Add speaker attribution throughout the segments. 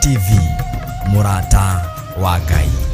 Speaker 1: TV, MURATA wa Ngai.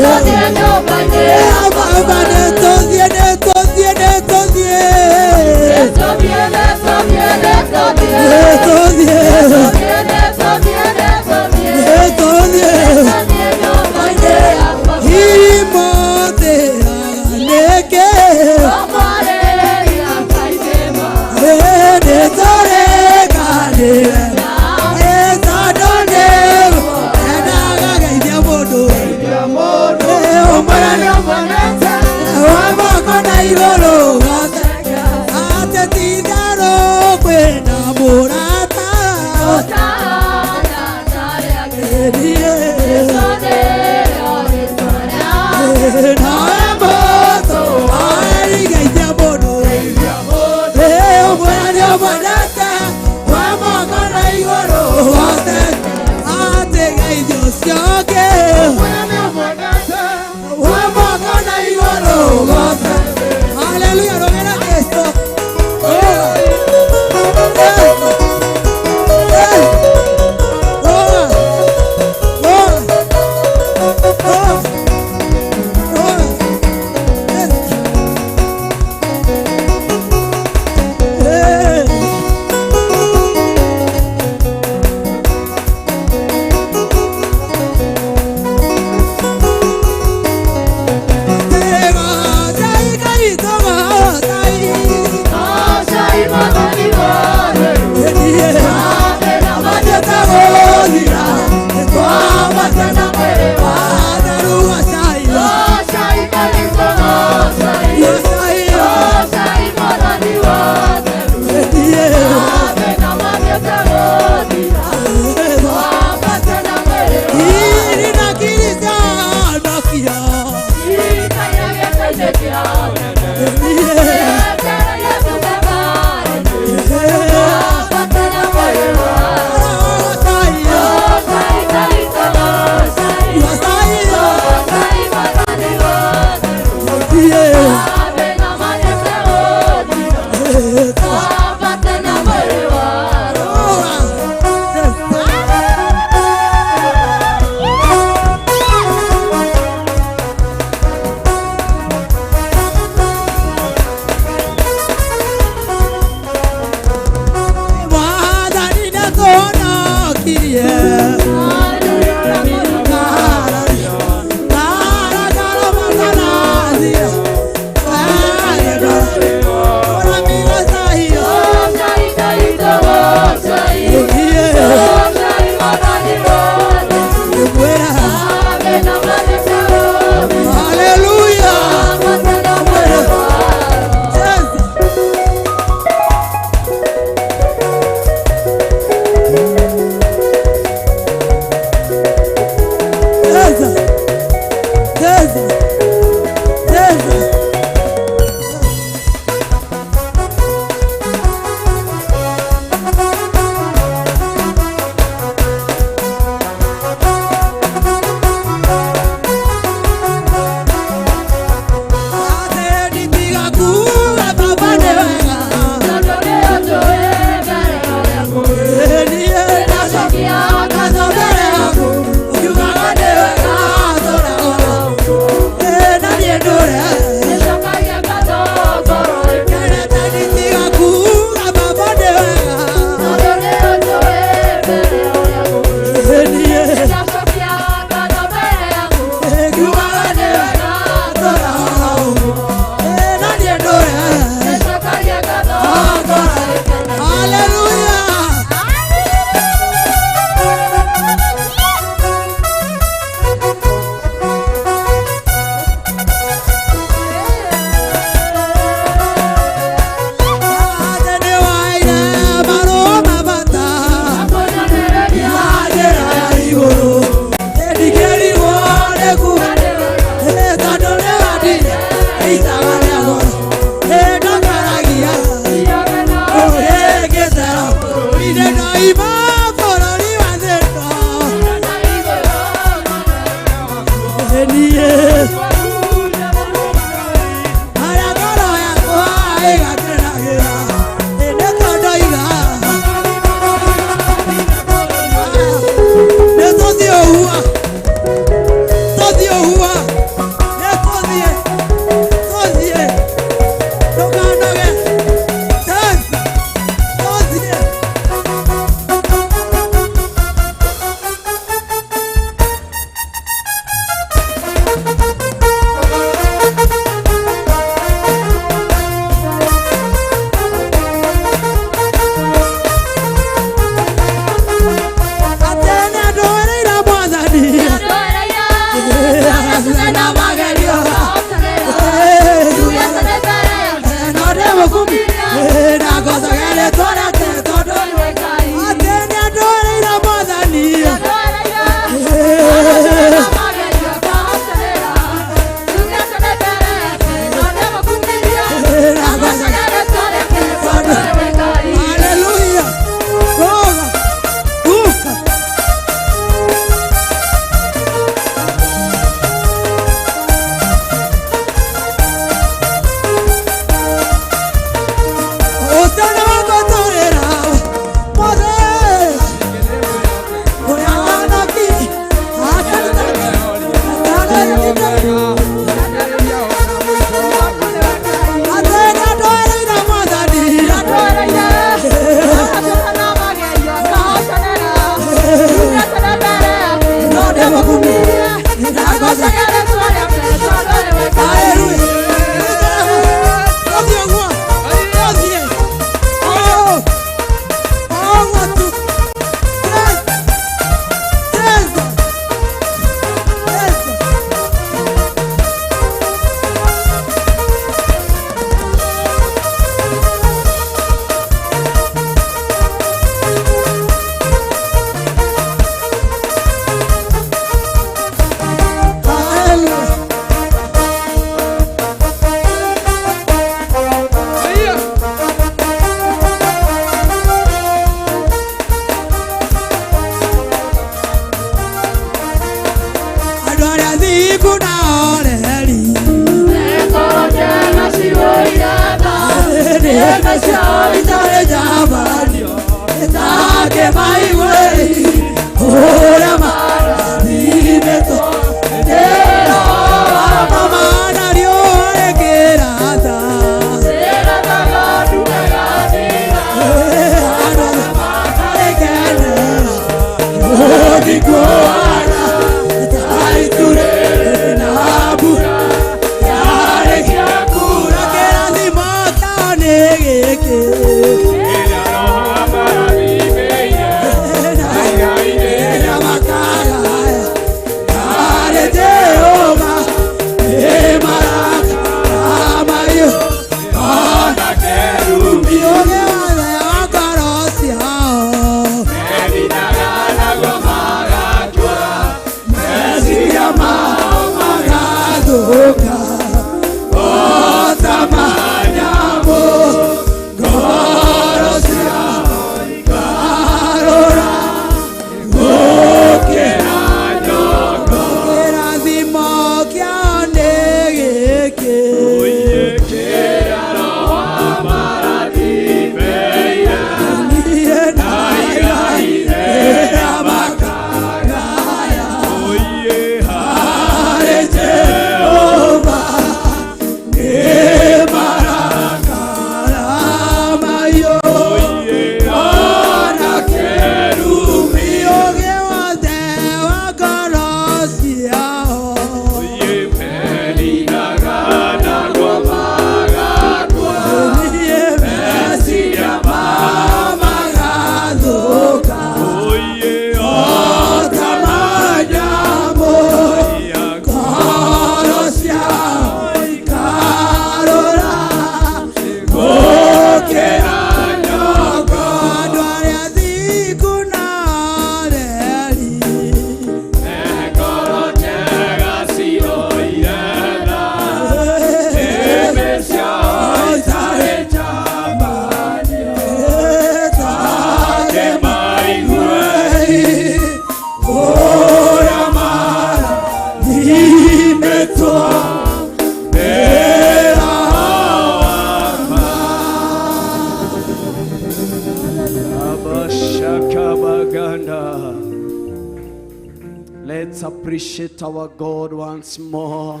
Speaker 2: Let's appreciate our God once more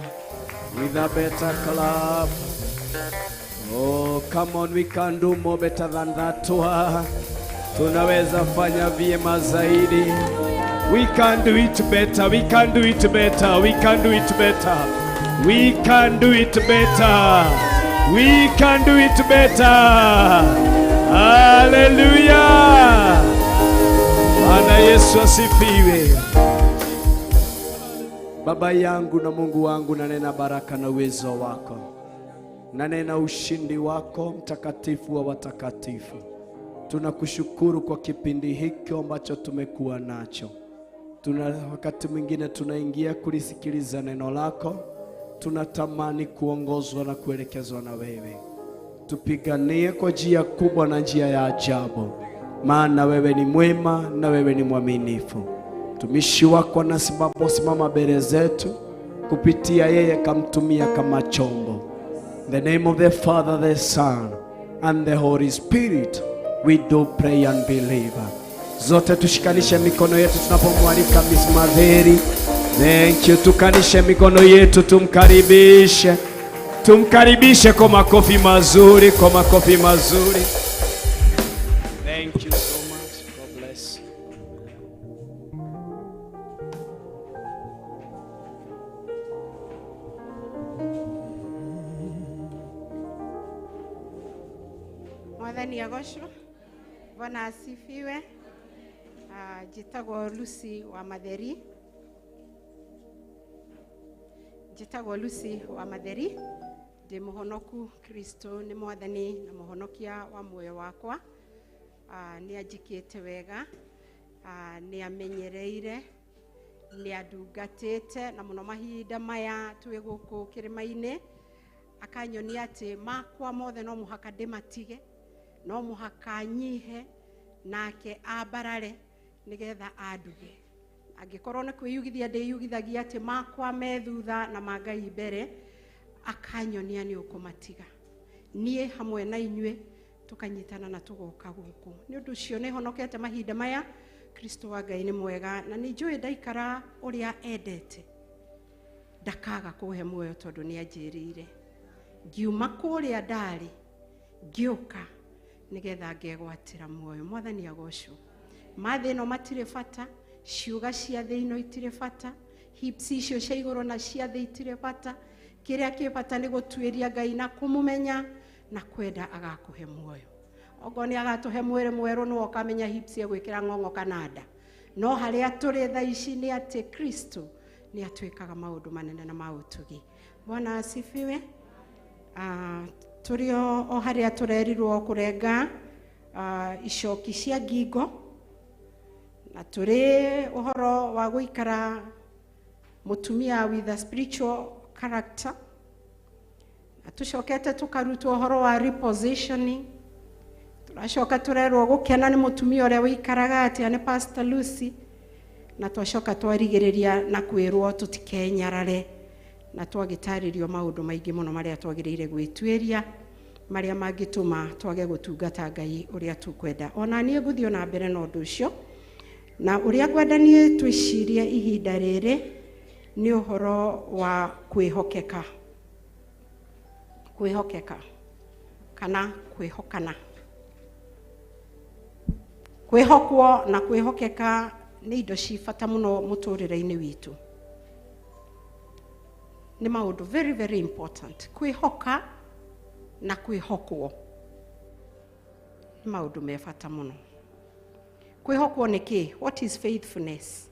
Speaker 2: with a better clap. Oh, come on, we can do more better than that. Tunaweza fanya vyema zaidi. We can do it better. We can do it better. We can do it better. We can do it better. We can do it better. Hallelujah. Bwana Yesu asifiwe. Baba yangu na Mungu wangu, nanena baraka na uwezo wako. Nanena ushindi wako, mtakatifu wa watakatifu. Tunakushukuru kwa kipindi hiki ambacho tumekuwa nacho. Wakati mwingine tunaingia kulisikiliza neno lako. Tunatamani kuongozwa na kuelekezwa na wewe. Tupiganie kwa njia kubwa na njia ya ajabu. Maana wewe ni mwema na wewe ni mwaminifu. Tumishi wako simama mbele zetu, kupitia yeye kamtumia kama chombo. In the name of the Father, the Son, and the Holy Spirit, we do pray and believe. Zote tushikanishe mikono yetu tunapomwalika Miss Maveri. Thank you. Tukanishe mikono yetu, tumkaribishe. Tumkaribishe kwa makofi mazuri, kwa makofi mazuri. Thank you so much. God bless.
Speaker 3: Mwathani agocwo. Bwana asifiwe. Njĩtagwo Lucy wa Matheri. Njĩtagwo Lucy wa Matheri. Ndĩ mũhonoku. Kristo nĩ Mwathani na mũhonokia wa muoyo wakwa. Nĩ anjikĩte wega. Nĩ amenyereire. Nĩ andungatĩte na mũno mahinda maya twĩ gũkũ kĩrĩma-inĩ. Akanyonia atĩ makwa mothe no mũhaka ndĩmatige, no mũhaka nyihe, nake ambarare nigetha anduge. Angikorwo nĩ kwĩyugithia ndĩyugithagia atĩ makwa me thutha na mangai mbere, akanyonia nĩ ũkũmatiga. Niĩ hamwe na inyuĩ tukanyitana na tugoka gũkũ. Nĩ ũndũ ũcio nĩ honokete mahinda maya. Kristo wa Ngai nĩ mwega na nĩ njũĩ ndaikara ũrĩa endete. Ndakaga kũhe muoyo tondũ nĩ anjĩrĩire. Ngiuma kũrĩa ndarĩ ngĩũka nĩgetha ngegwatĩra muoyo. Mwathani agocwo. Mathĩ no matirĩ bata, ciuga cia thĩ ino itirĩ bata, hips icio cia igũrũ na cia thĩ itirĩ bata. Kĩrĩa kĩ bata nĩ gũtuĩria Ngai na kũmũmenya na kwenda agakũhe muoyo. Ogo nĩ agatũhe mwĩrĩ mwerũ no okamenya hips ya gwĩkĩra ng'ong'o kana nda. No harĩa tũrĩ thaa ici nĩ atĩ Kristo nĩ atwĩkaga maũndũ manene na maũtugi. Bwana asifiwe. Tũrĩ o harĩa tũrerirwo kũrenga icoki cia ngingo, na tũrĩ ũhoro wa gũikara mũtumia with a spiritual character. Na tucokete tukarutwo ũhoro wa repositioning. Turacoka turerwo gũkena nĩ mũtumia ũrĩa wĩikaraga atĩa nĩ Pastor Lucy, na twacoka twarigĩrĩria na kwĩrwo tutikenyarare, na twagĩtarĩrio maũndũ maingĩ mũno marĩa twagĩrĩire gwĩtuĩria, marĩa mangĩtũma twage gũtungata Ngai ũrĩa tukwenda. Ona niĩ ngũthiĩ na mbere na ũndũ ũcio, na ũrĩa ngwendanie twĩcirie ihinda rĩrĩ nĩ ũhoro wa kwĩhokeka. Kwĩhokeka kana kwĩhokana. Kwĩhokwo na kwĩhokeka nĩ indo cibata mũno mũtũrĩre-inĩ witũ. Nĩ maũndũ very very important. Kwĩhoka na kwĩhokwo nĩ maũndũ me bata mũno. Kwĩhokwo nĩ kĩ? What is faithfulness?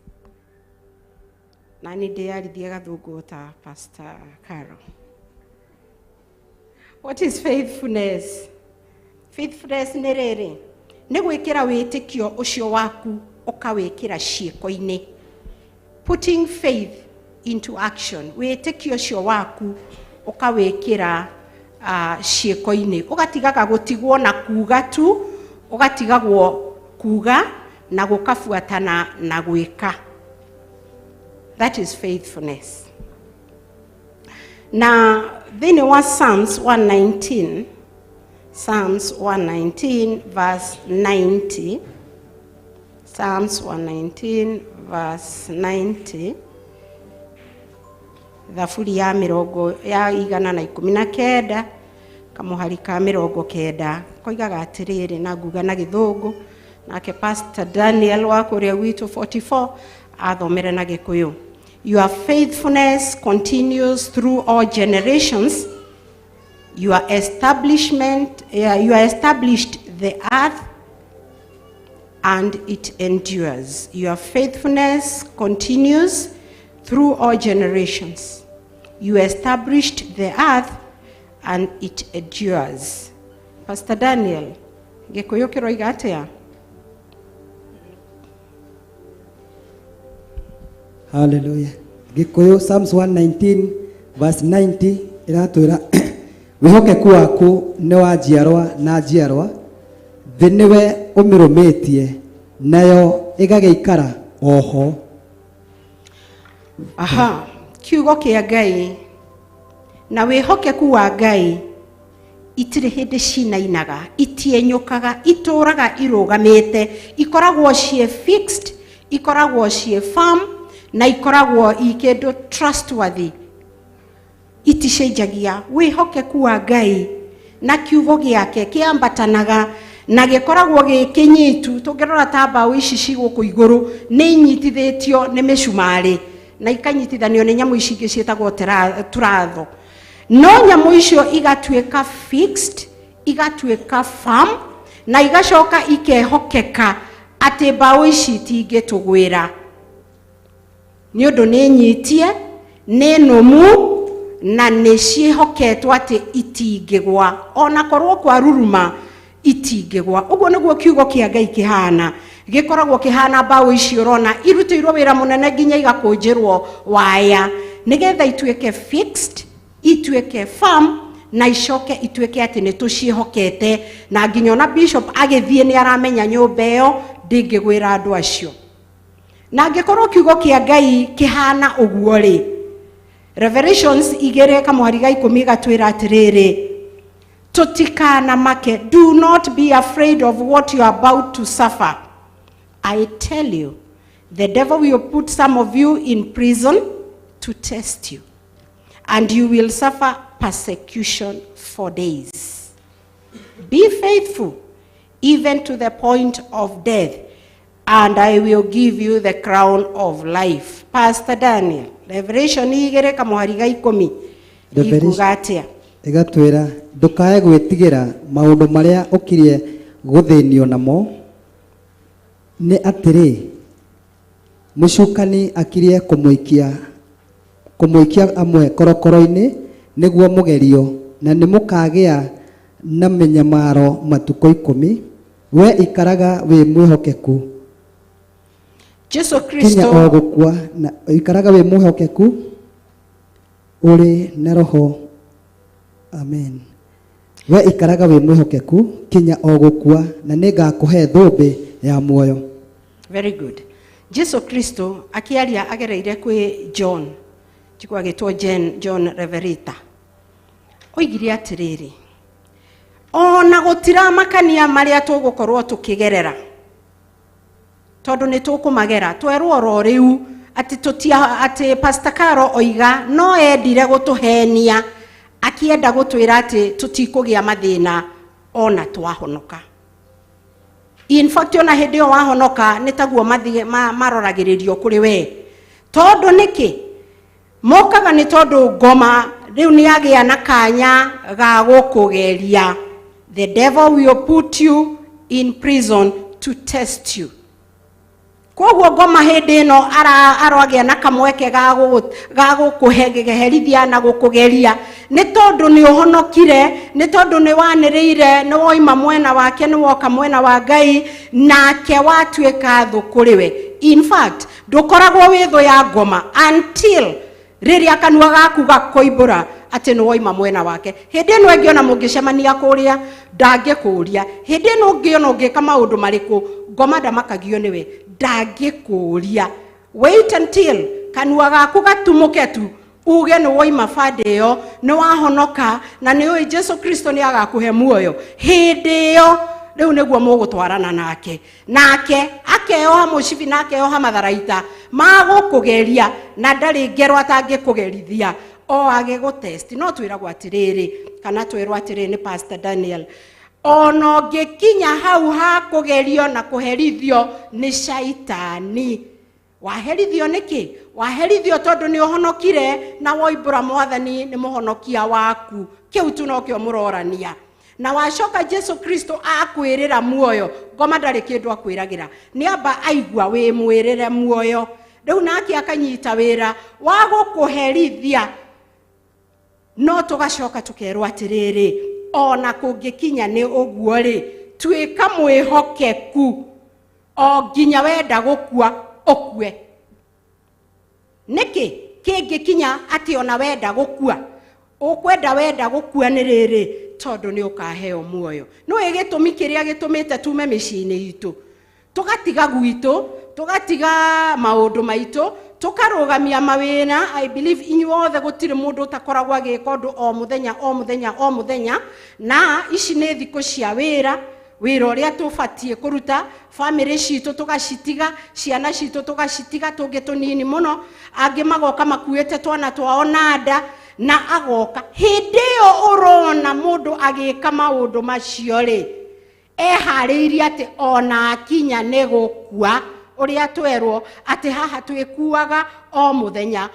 Speaker 3: Na nĩ ndĩarithia gathũngũ ta Pastor Carol. What is faithfulness? Faithfulness nĩ rĩrĩ, nĩ gwĩkĩra wĩtĩkio ũcio waku ũkawĩkĩra ciĩko-inĩ. Putting faith into action. Wĩtĩkio ũcio waku ũkawĩkĩra ciĩko-inĩ. Ũgatigaga gũtigwo na kuuga tu, ũgatigagwo kuuga na gũkabuatana na gwĩka. That is faithfulness. Na thĩinĩ wa Psalms 119, Psalms 119 verse 90, Psalms 119 verse 90, thaburi ya mirongo ya 119 kamuhari ka 90 koigaga atĩrĩrĩ, na nguga na gĩthũngũ, nake Pastor Daniel wa kũrĩa gwitũ 44 athomere na gĩkũyũ. Your faithfulness continues through all generations. You are established the earth and it endures. Your faithfulness continues through all generations. You established the earth and it endures. Pastor Daniel, gĩkũyũ kĩroiga atĩa?
Speaker 4: Hallelujah. Gĩkũyũ Psalms 119 verse 90 iratwĩra wĩhokeku waku nĩ wa njiarwa na njiarwa, thĩ nĩwe ũmĩrũmĩtie nayo ĩgagĩikara oho.
Speaker 3: Aha, kiugo kĩa Ngai na wĩhokeku wa Ngai itirĩ hĩndĩ cinainaga, itienyũkaga, itũraga irũgamĩte, ikoragwo ciĩ fixed, ikoragwo ciĩ firm, na ikoragwo ikĩndũ trustworthy. Iticenjagia. Wĩhokeku wa Ngai na kiugo gĩake kĩambatanaga na gĩkoragwo gĩkĩnyitu. Tũngĩrora ta mbaũ ici cigũkũ igũrũ nĩ inyitithĩtio nĩ mĩcumarĩ na ikanyitithanio nĩ nyamũ ici ingĩ ciĩtagwo turatho. No nyamũ icio igatuĩka fixed, igatuĩka firm, na igacoka ikehokeka atĩ mbaũ ici itingĩtũgwĩra. Nĩ ũndũ nĩ nyitie, nĩ nũmu, na nĩ ciĩhoketwo atĩ itingĩgwa. Ona korwo kwa ruruma itingĩgwa. Ũguo nĩguo kiugo kĩa Ngai kĩhana. Gĩkoragwo kĩhana mbaũ ici ũrona irutĩirwo wĩra mũnene nginya igakũnjĩrwo waya, nĩgetha ituĩke fixed, ituĩke firm, na icoke ituĩke atĩ nĩ tũciĩhokete, na nginya ona bishop agĩthiĩ nĩ aramenya nyũmba ĩyo ndĩngĩgwĩra andũ acio. na angĩkorwo kiugo kĩa Ngai kĩhana ũguo rĩ, Revelations 2:10 gatwĩra atĩrĩrĩ, tutikana make, do not be afraid of what you are about to suffer. I tell you, the devil will put some of you in prison to test you, and you will suffer persecution for days. Be faithful even to the point of death, and I will give you the crown of life. Pastor Daniel, Revelation 2:10 ikuga atia?
Speaker 4: Igatwira ndukae gwitigira maundu maria ukirie guthinio namo, ni atiri mucukani akirie kumuikia amwe korokoro-ini niguo mugerio, na nimukagia na menyamaro matuko 10. We ikaraga we mwihokeku
Speaker 3: Jesu Kristo
Speaker 4: kinya ogukua, na ikaraga we mwihokeku uri na roho. Amen. We ikaraga we mwihokeku kinya ogukua, na ningakuhe thumbi ya muoyo.
Speaker 3: Very good. Jesu Kristo akiaria agereire kwi John, chikwa gitwo John Revelator, oigire atiriri, ona gutira makania maria tugukorwo tukigerera, tondu ni tukumagera, twerwo ro riu ati Pastor Karo oiga no endire gutuhenia, akienda gutwira ati tutikugia mathina ona twahonoka. In fact, ona hindi o wahonoka nitaguo maroragiririo kuri we, tondu niki mokaga ni tondu ngoma riu ni agia na kanya ga gukugeria. The devil will put you in prison to test you. Koguo ngoma hindi no aroagia na kamweke ga gukuherithia na gukugeria, ni tondu ni uhonokire, ni tondu ni waniriire, ni woima mwena wake, ni woka mwena wa Ngai, nake watuika thu kuri we. In fact, ndukoragwo wi thu ya ngoma until riria kanua gaku gakoimbura ati ni woima mwena wake. Hindi no ngiona mungicemania kuria ndangikuria, hindi no ngiona ngika maundu mariku ngoma ndamakagio niwe ndangikuria. Wait until kanua gaku gatumuke tu uge ni woima bande yo, ni wahonoka, na ni oi Jesu Kristo ni agakuhe muoyo. Hindi yo riu niguo mugutwarana nake akeoha mucibi na akeoha matharaita magukugeria, na ndari ngero atangikugerithia o age gutest. No twiragwo atiriri, kana twirwo atiriri ni Pastor Daniel, ono ngikinya hau ha kugerio na kuherithio ni shaitani. Waherithio niki? Waherithio tondu ni uhonokire na woimbura Mwathani ni muhonokia waku. Kiu tu no kio murorania. Na wacoka Jesu Kristo akwirira muoyo, ngoma ndari kindu akwiragira, ni amba aigua we mwirire muoyo. Riu nake akanyita wira wa gukuherithia. No tugacoka tukerwo atiriri, ona kungikinya ni uguo ri, twika mwihokeku o nginya wenda gukua okue. Niki kingikinya ati ona wenda gukua, ukwenda wenda gukua ni riri, tondu ni ukaheo muoyo. No igitumi kiria gitumite tume micini itu, tugatiga gwitu, tugatiga maundu maitu, tukarugamia mawina. I believe inyuothe gutire mundu utakoragwo agika undu o muthenya, na ici ni thiku cia wira uria tubatie kuruta. Family citu tugacitiga, ciana citu tugacitiga, tungi tunini muno, angi magoka makuite twana twao nanda na agoka. Hindi yo urona mundu agika maundu macio ri, ehariirie ati ona akinya ni gukua, uria twerwo ati haha twikuaga o muthenya.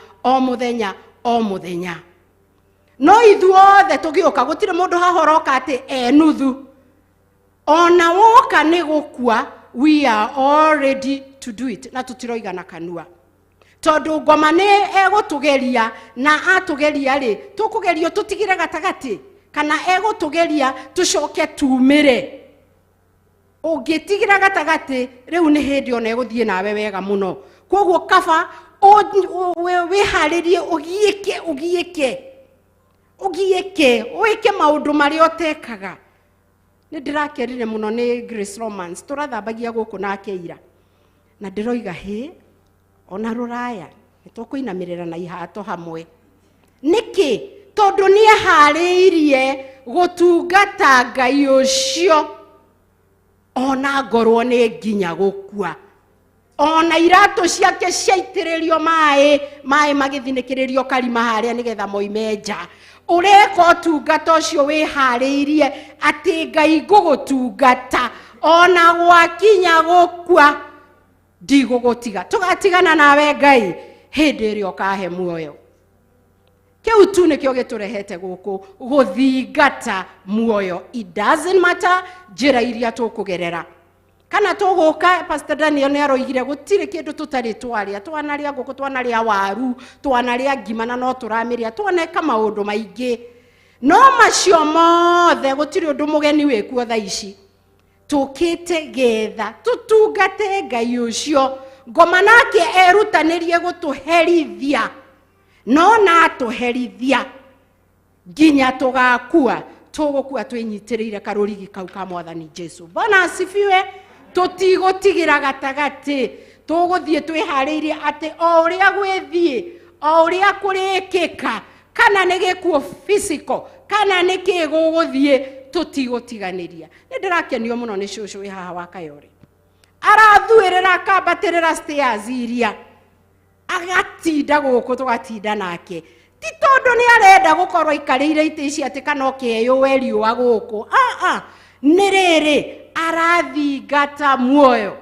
Speaker 3: No ithuothe tugioka gutire mundu hahoroka ati nuthu. Ona woka ni gukua, we are all ready to do it. Na tutiroiga na kanua, tondu ngoma ni egutugeria, na atugeria ri tukugerio tutigire gatagati, kana egutugeria tucoke tumire. Ungitigira gatagati riu ni hindi ona eguthie nawe wega muno. Koguo kaba wiharirie ugiike maundu mari otekaga. Ni ndirakerire muno ni Grace Romans turathambagia guku na keira, na ndiroiga he ona ruraya nitukuinamirira na ihato hamwe niki tondu ni hariirie gutungata Ngai ucio ona ngorwo ni nginya gukua ona irato ciake ciaitiririo mai magithinikirio karima haria nigetha moimenja ureka utungata ucio wihariirie ati Ngai ngugutungata ona gwakinya gukua ndigugutiga tugatigana nawe Ngai hindi iria ukahe muoyo kiu tu nikio giturehete guku guthingata muoyo. It doesn't matter njira iria tukugerera kana tuguka. Pastor Daniel ne aroigire gutire kindu tutari twaria twanaria nguku twanaria waru twanaria ngima na no turamiria twaneka maundu maingi no macio mothe gutire undu mugeni wikuo tha ici tukite getha tutungate Ngai ucio ngoma nake erutanirie gutuherithia no na tuherithia nginya tugakua tugukua twinyitirire karurigi kau ka Mwathani Jesu. Bwana asifiwe. Tutigotigira gatagati tuguthie twihariirie ati o uria gwithie o uria kurikika kana ni gikuo physical kana ni kiguguthie tutigotiganiria. Ni ndirakenio muno ni cucu wi haha wa Kayore arathuirira akambatirira stairs iria agatinda guku tugatinda nake ti tondu ni arenda gukorwo ikarire ite ici ati kana okeyo weri wa guku ni riri arathingata muoyo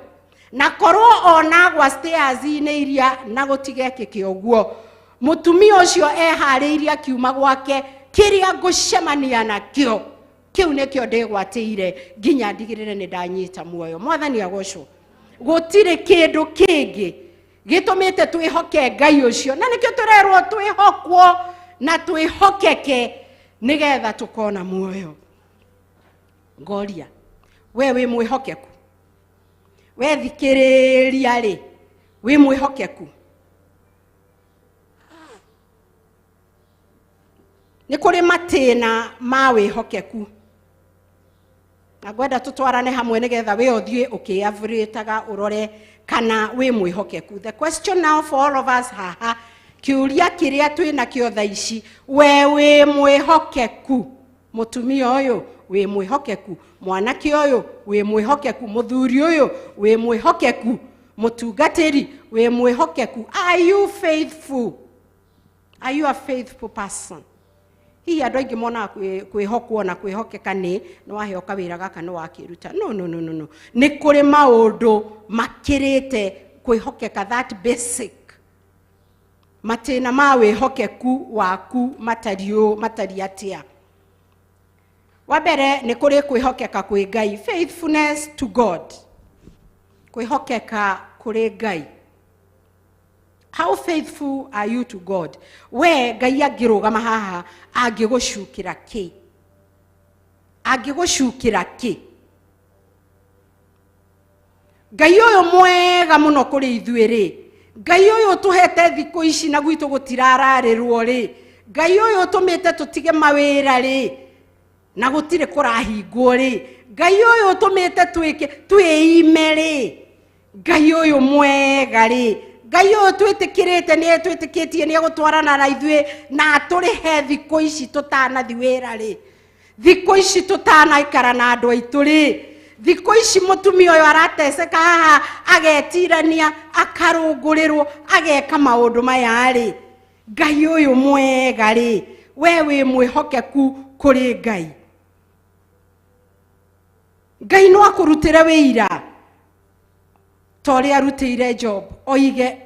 Speaker 3: na korwo ona gwa stairs ine iria na gutigekike uguo mutumia ucio ehariirie kiuma gwake kiria ngucemania nakio kiu nikio ndigwatire nginya ndigirire ni ndanyita muoyo. Mwathani agocwo gutire kindu kingi gitumite twihoke Ngai ucio na nikio turerwo twihokwo na twihokeke nigetha tukona muoyo. Ngoria we wi mwihokeku we thikiriria ri wi mwihokeku ni kuri matina ma wihokeku na gwenda tutwarane hamwe nigetha we othie ukiavritaga urore kana wi mwihokeku. The question now for all of us haha kiuria kiria twina kio tha ici we wi mwihokeku mutumia uyu wi mwihokeku mwanake uyu wi mwihokeku muthuri uyu wi mwihokeku mutungatiri wi mwihokeku. Are you faithful? Are you a faithful person? Hihi andu aingi mona kwihokwo na kwihokeka ni waheo kawira gaka no wakiruta. No ni kuri maundu makirite kwihokeka that basic matina ma wihokeku waku matari atia. Wabere ni kuri kwihokeka kwi Ngai, faithfulness to God, kwihokeka kuri Ngai. How faithful are you to God? We Ngai agirugama haha agigucukira ki? Agigucukira ki? Ngai uyu mwega muno kuri ithuĩ ri, Ngai uyu tuhete thiku ici na gwitu gutirararirwo ri, Ngai uyu tumite tutige mawira ri na gutire kurahingwo ri, Ngai uyu tumite twiime ri, Ngai uyu mwega ri, Ngai uyu twitikirite ni twitikitie ni gutwarana na ithuĩ na turihe thiku ici tutanathi wira ri, thiku ici tutanaikara na andu aitu ri, thiku ici mutumia uyu arateceka haha agetirania akarungurirwo ageka maundu maya ri, Ngai uyu mwega ri, we wi mwihokeku kuri Ngai. Ngai no akurutire wira tori arutire Job oige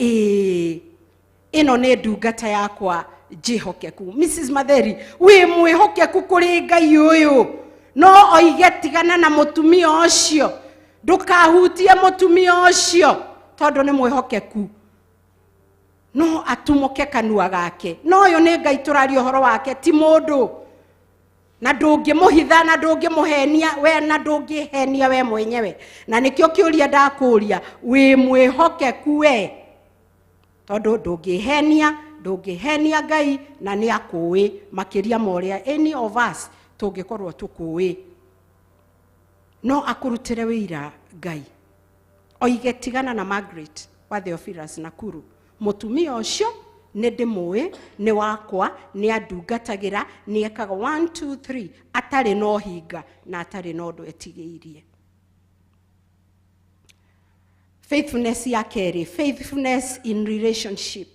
Speaker 3: ino ni ndungata yakwa jihokeku. Mrs. Matheri wi mwihokeku kuri Ngai uyu no oige tigana na mutumia ucio ndukahutie mutumia ucio tondu ni mwihokeku no atumoke kanua gake no uyu ni Ngai turari uhoro wake ti mundu na ndungimuhitha na ndungimuhenia we na ndungihenia we mwenyewe na nikio kiuria ndakuria wi mwihokeku we tondu ndungihenia Ngai na ni akuwi makiria moria any of us tungikorwo tukuwi no akurutire wira Ngai oige tigana na Margaret wa Theophilus Nakuru. Mutumia ucio nĩ ndĩmũĩ, nĩ wakwa, nĩ andungatagira, nĩ ekaga 1 2 3 atarĩ no hinga na atarĩ no ũndũ etigĩirie. Faithfulness ya kerĩ, faithfulness in relationship.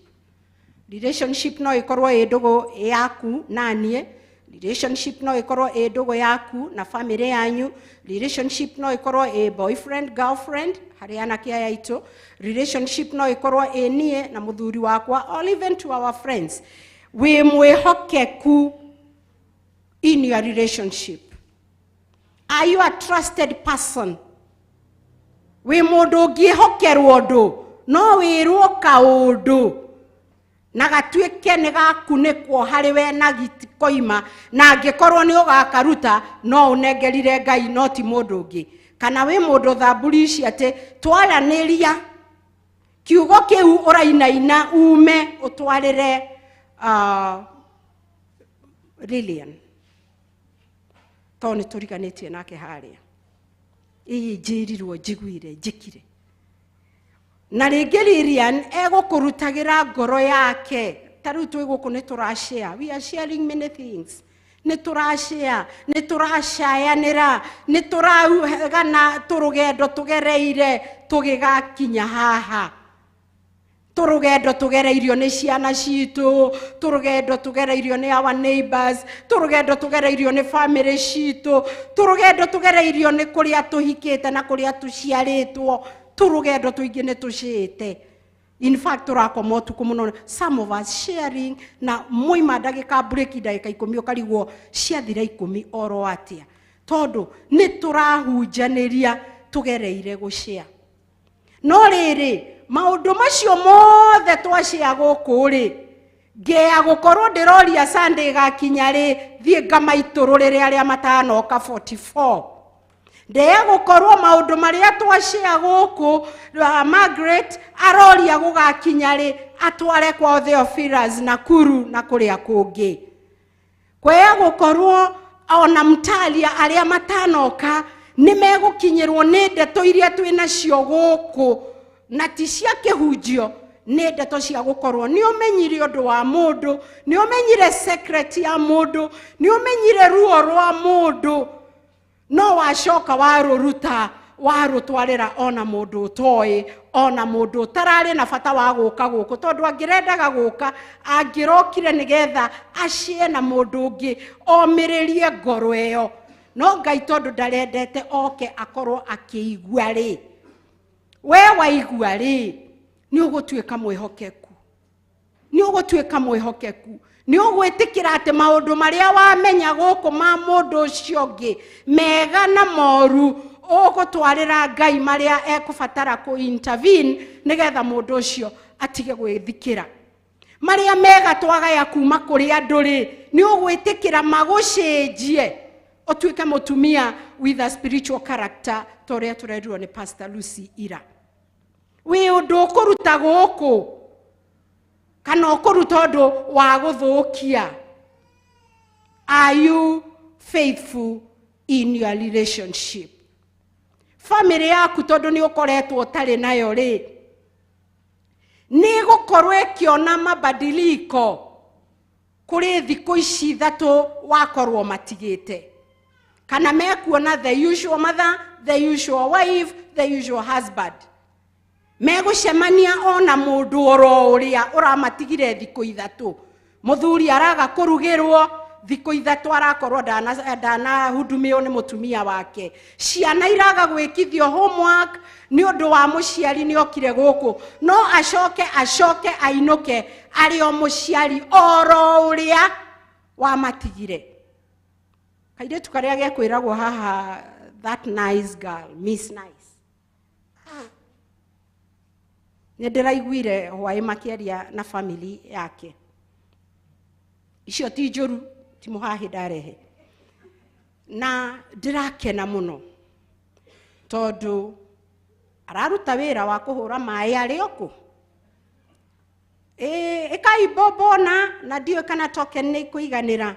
Speaker 3: Relationship no ikorwo ĩ ndũgũ yaku na niĩ, relationship no ikorwo ĩ ndũgũ yaku na family yanyu, relationship no ikorwo ĩ boyfriend girlfriend harĩ anake aya aitũ, relationship no ikorwo ĩ niĩ na mũthuri wakwa, or even to our friends. Wĩ mwĩhokeku in your relationship. Are you a trusted person? Wĩ mũndũ ũngĩhokerwo ũndũ, no wĩrwo kaũndũ na gatuĩke nĩ gakunĩkwo harĩ we na gitikoima, na angĩkorwo nĩ ũgakaruta no ũnengerire Ngai no ti mũndũ ũngĩ. Kana wĩ mũndũ thamburi ici atĩ twaranĩria kiugo kĩu ũrainaina ume ũtwarĩre Lilian, tondũ nĩ tũriganĩtie nake harĩa, ĩĩ njĩrirwo njiguire njĩkire. Na rĩngĩ Lilian egũkũrutagĩra ngoro yake. Ta rĩu twĩ gũkũ nĩ tũrashare, we are sharing many things. Nĩ tũrashare, nĩ tũracayanĩra, nĩ tũraugana tũrũgendo tũgereire tũgĩgakinya haha. Tũrũgendo tũgereirio nĩ ciana citũ, tũrũgendo tũgereirio nĩ our neighbors, tũrũgendo tũgereirio nĩ family citũ, tũrũgendo tũgereirio nĩ kũrĩa tũhikĩte na kũrĩa tũciarĩtwo, tũrũgendo tũingĩ nĩ tũcĩte. In fact, tũrakoma ũtukũ mũno, some of us sharing, na moima ndagĩka break ndagĩka 10 ũkarigwo ciathira 10 oro atĩa. Tondũ nĩ tũrahunjanĩria tũgereire gũshare. No rĩrĩ, maũndũ macio mothe twashare gũkũ rĩ, ngea gũkorwo ndĩroria Sunday gakinya rĩ, thiĩ ngamaitũrũrĩre arĩa matanoka 44. Ndea gũkorwo maũndũ marĩa twashare gũkũ, Margaret aroria gũgakinya rĩ, atware kwa Theophilus Nakuru na kũrĩa kũngĩ. Kwea gũkorwo ona Mtalia arĩa matanoka nĩ megũkinyĩrwo nĩ ndeto iria twĩnacio gũkũ, na ti cia kĩhunjio, nĩ ndeto cia gũkorwo nĩ ũmenyire ũndũ wa mũndũ, nĩ ũmenyire secret ya mũndũ, nĩ ũmenyire ruo rwa mũndũ, no wacoka warũruta warũtwarĩra ona mũndũ ũtoĩ, ona mũndũ ũtararĩ na bata wa gũka gũkũ, tondũ angĩrendaga gũka angĩrokire nĩgetha acie na mũndũ ũngĩ omĩrĩrie ngoro ĩyo. No Ngai tondũ ndarendete oke akorwo akĩigua rĩ, we waigua rĩ, nĩ ũgũtuĩka mwĩhokeku, nĩ ũgũtuĩka mwĩhokeku, nĩ ũgwĩtĩkĩra atĩ maũndũ marĩa wamenya gũkũ ma mũndũ ũcio ũngĩ mega na moru ũgũtwarĩra Ngai marĩa ekũbatara kũ-intervene nĩgetha mũndũ ũcio atige gwĩthikĩra. Marĩa mega twagaya kuma kũrĩ andũ rĩ, nĩ ũgwĩtĩkĩra magũcenjie ũtuĩke mũtumia with a spiritual character ta ũrĩa tũrerirwo nĩ Pastor Lucy ira. Wĩ ũndũ ũkũruta gũkũ kana ũkũruta ũndũ wa gũthũkia. Are you faithful in your relationship? Family yaku tondũ nĩ ũkoretwo ũtarĩ nayo rĩ, nĩ gũkorwo ĩkĩona mabadiliko kũrĩ thikũ ici 3 wakorwo matigĩte. Kana mekuona the usual mother, the usual wife, the usual husband. Megũcemania ona mũndũ oro ũrĩa ũramatigire thikũ 3. Mũthuri araga kũrugĩrwo thikũ 3 arakorwo ndanahudumio nĩ mũtumia wake. Ciana iraga gwĩkithio homework nĩ ũndũ wa mũciari nĩ okire gũkũ. No acoke ainũke arĩ o mũciari oro ũrĩa wamatigire. Kairĩtu karĩa gekwĩragwo haha, that nice girl, Miss Nice. Nĩndĩraiguire hwa-ini makĩaria na family yake. Icio ti njũru, ti mũhahi ndarehe. Na ndĩrakena mũno tondũ araruta wĩra wa kũhũra maĩ arĩ oku. Ĩkaibobona na ndiũ kana token nĩ kũiganĩra.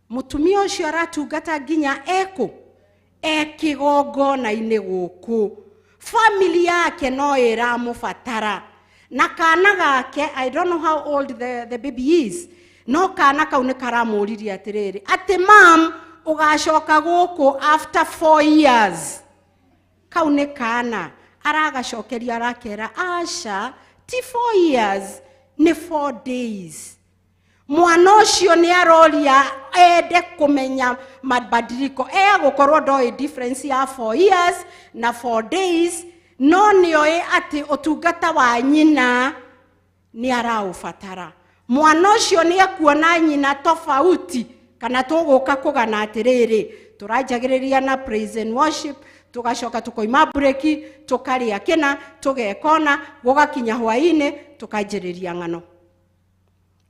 Speaker 3: Mũtumia ũcio aratungata nginya ekũ, ekĩgongona-inĩ gũkũ. family yake no iramubatara na kana gake, I don't know how old the baby is, no kana kau ne karamuririe atiriri ati mam ugacoka guku after 4 years. Kau ne kana aragacokeria arakera aca ti 4 years ni 4 days. Mwana ucio ni aroria ende kumenya mabadiliko gukorwo ndoe difference ya 4 years na 4 days, no nioe ati utungata wa nyina ni araubatara. Mwana ucio ni akuona nyina tofauti, kana tuguka kugana atiriri turanjagiriria na praise and worship, tugacoka tukoima breki, tukaria kina, tugekona, gugakinya hwa-ini, tukanjiriria ng'ano.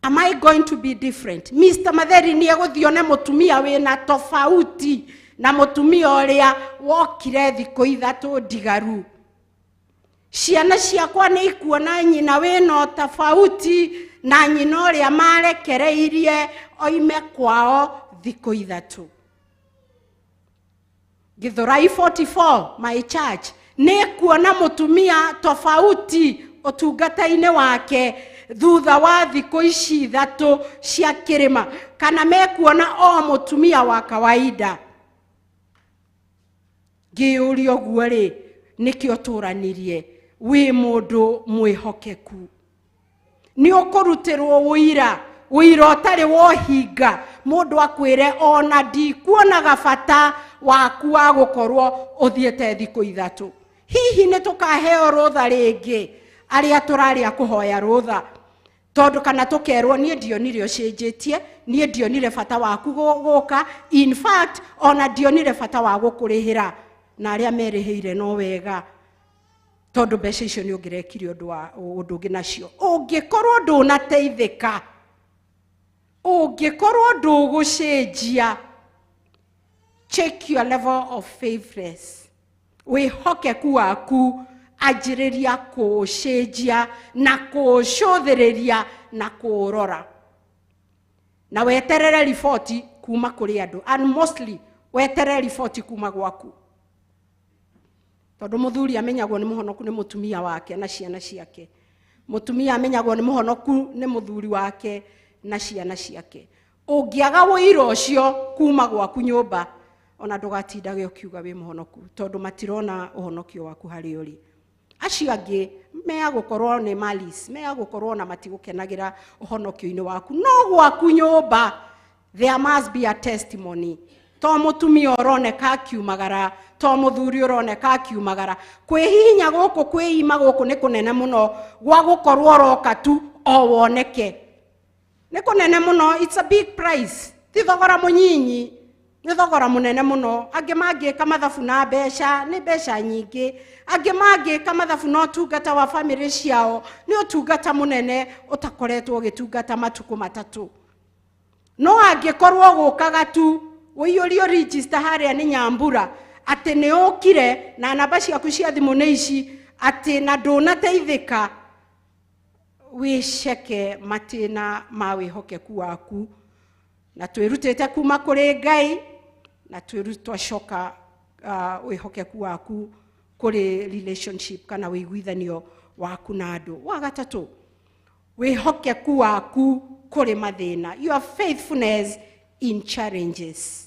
Speaker 3: Am I going to be different? Mr. Matheri ni eguthione mutumia wina tofauti na mutumia uria wokire thikũ 3 ndigaru. Ciana ciakwa ni ikuona nyina wina tofauti na nyina uria marekereirie oime kwao thikũ 3. Githurai 44 my church ni kuona mutumia tofauti utungata-ini wake thutha wa thikũ ici 3 cia kirima, kana mekuona o mutumia wa kawaida. Giurio guo nikio turanirie wi mundu mwihokeku ni ukurutirwo wira utari wohinga, mundu akwire ona ndikuona gabata waku wa gukorwo uthiete thikũ 3. Hihi ni tukaheo rutha ringi aria turaria kuhoya rutha, tondu kana tukerwo nie ndionire ucenjetie, nie ndionire bata waku guka, in fact ona ndionire bata wa gukurihira, na aria meriheire no wega tondu mbeca icio ni ungirekire undu ungi nacio. Ungikorwo ndunateithika, ungikorwo ndugucenjia, check your level of faithless. Wihokeku waku ajiriria kucenjia na kucũthĩrĩria na kurora, na weterere riboti kuma kuri andu, and mostly weterere riboti kuma gwaku, tondu muthuri amenyagwo ni muhonoku ni mutumia wake na ciana ciake. Mutumia amenyagwo ni muhonoku ni muthuri wake na ciana ciake. Ungiaga wira ucio kuma gwaku nyumba, ona ndugatindage ukiuga wi muhonoku, tondu matirona uhonokio waku hari uri. Acio angi mea gukorwo ni malice, mea gukorwo na matigukenagira uhonokio-ini waku, no gwaku nyumba there must be a testimony. To mutumia uroneka akiumagara, to muthuri uroneka akiumagara, kwihinya guku kwiima guku ni kunene muno gwa gukorwo roka tu o woneke. Ni kunene muno, it's a big price. Ti thogora munyinyi, ni thogora munene muno. Angi mangika mathabu na mbeca ni mbeca nyingi, angi mangika mathabu no tungata wa family ciao ni utungata munene utakoretwo gitungata matuku 3. No angikorwo gukaga tu wiyurio register haria ni Nyambura ati ni ukire na namba ciaku cia thimu ni ici ati na ndunateithika, wiceke matina ma wihokeku waku, na twirutite kuma kuri Ngai na twirutwacoka wihokeku waku kuri relationship kana wiguithanio waku na andu. Wa gatatu, wihokeku waku kuri mathina, your faithfulness in challenges.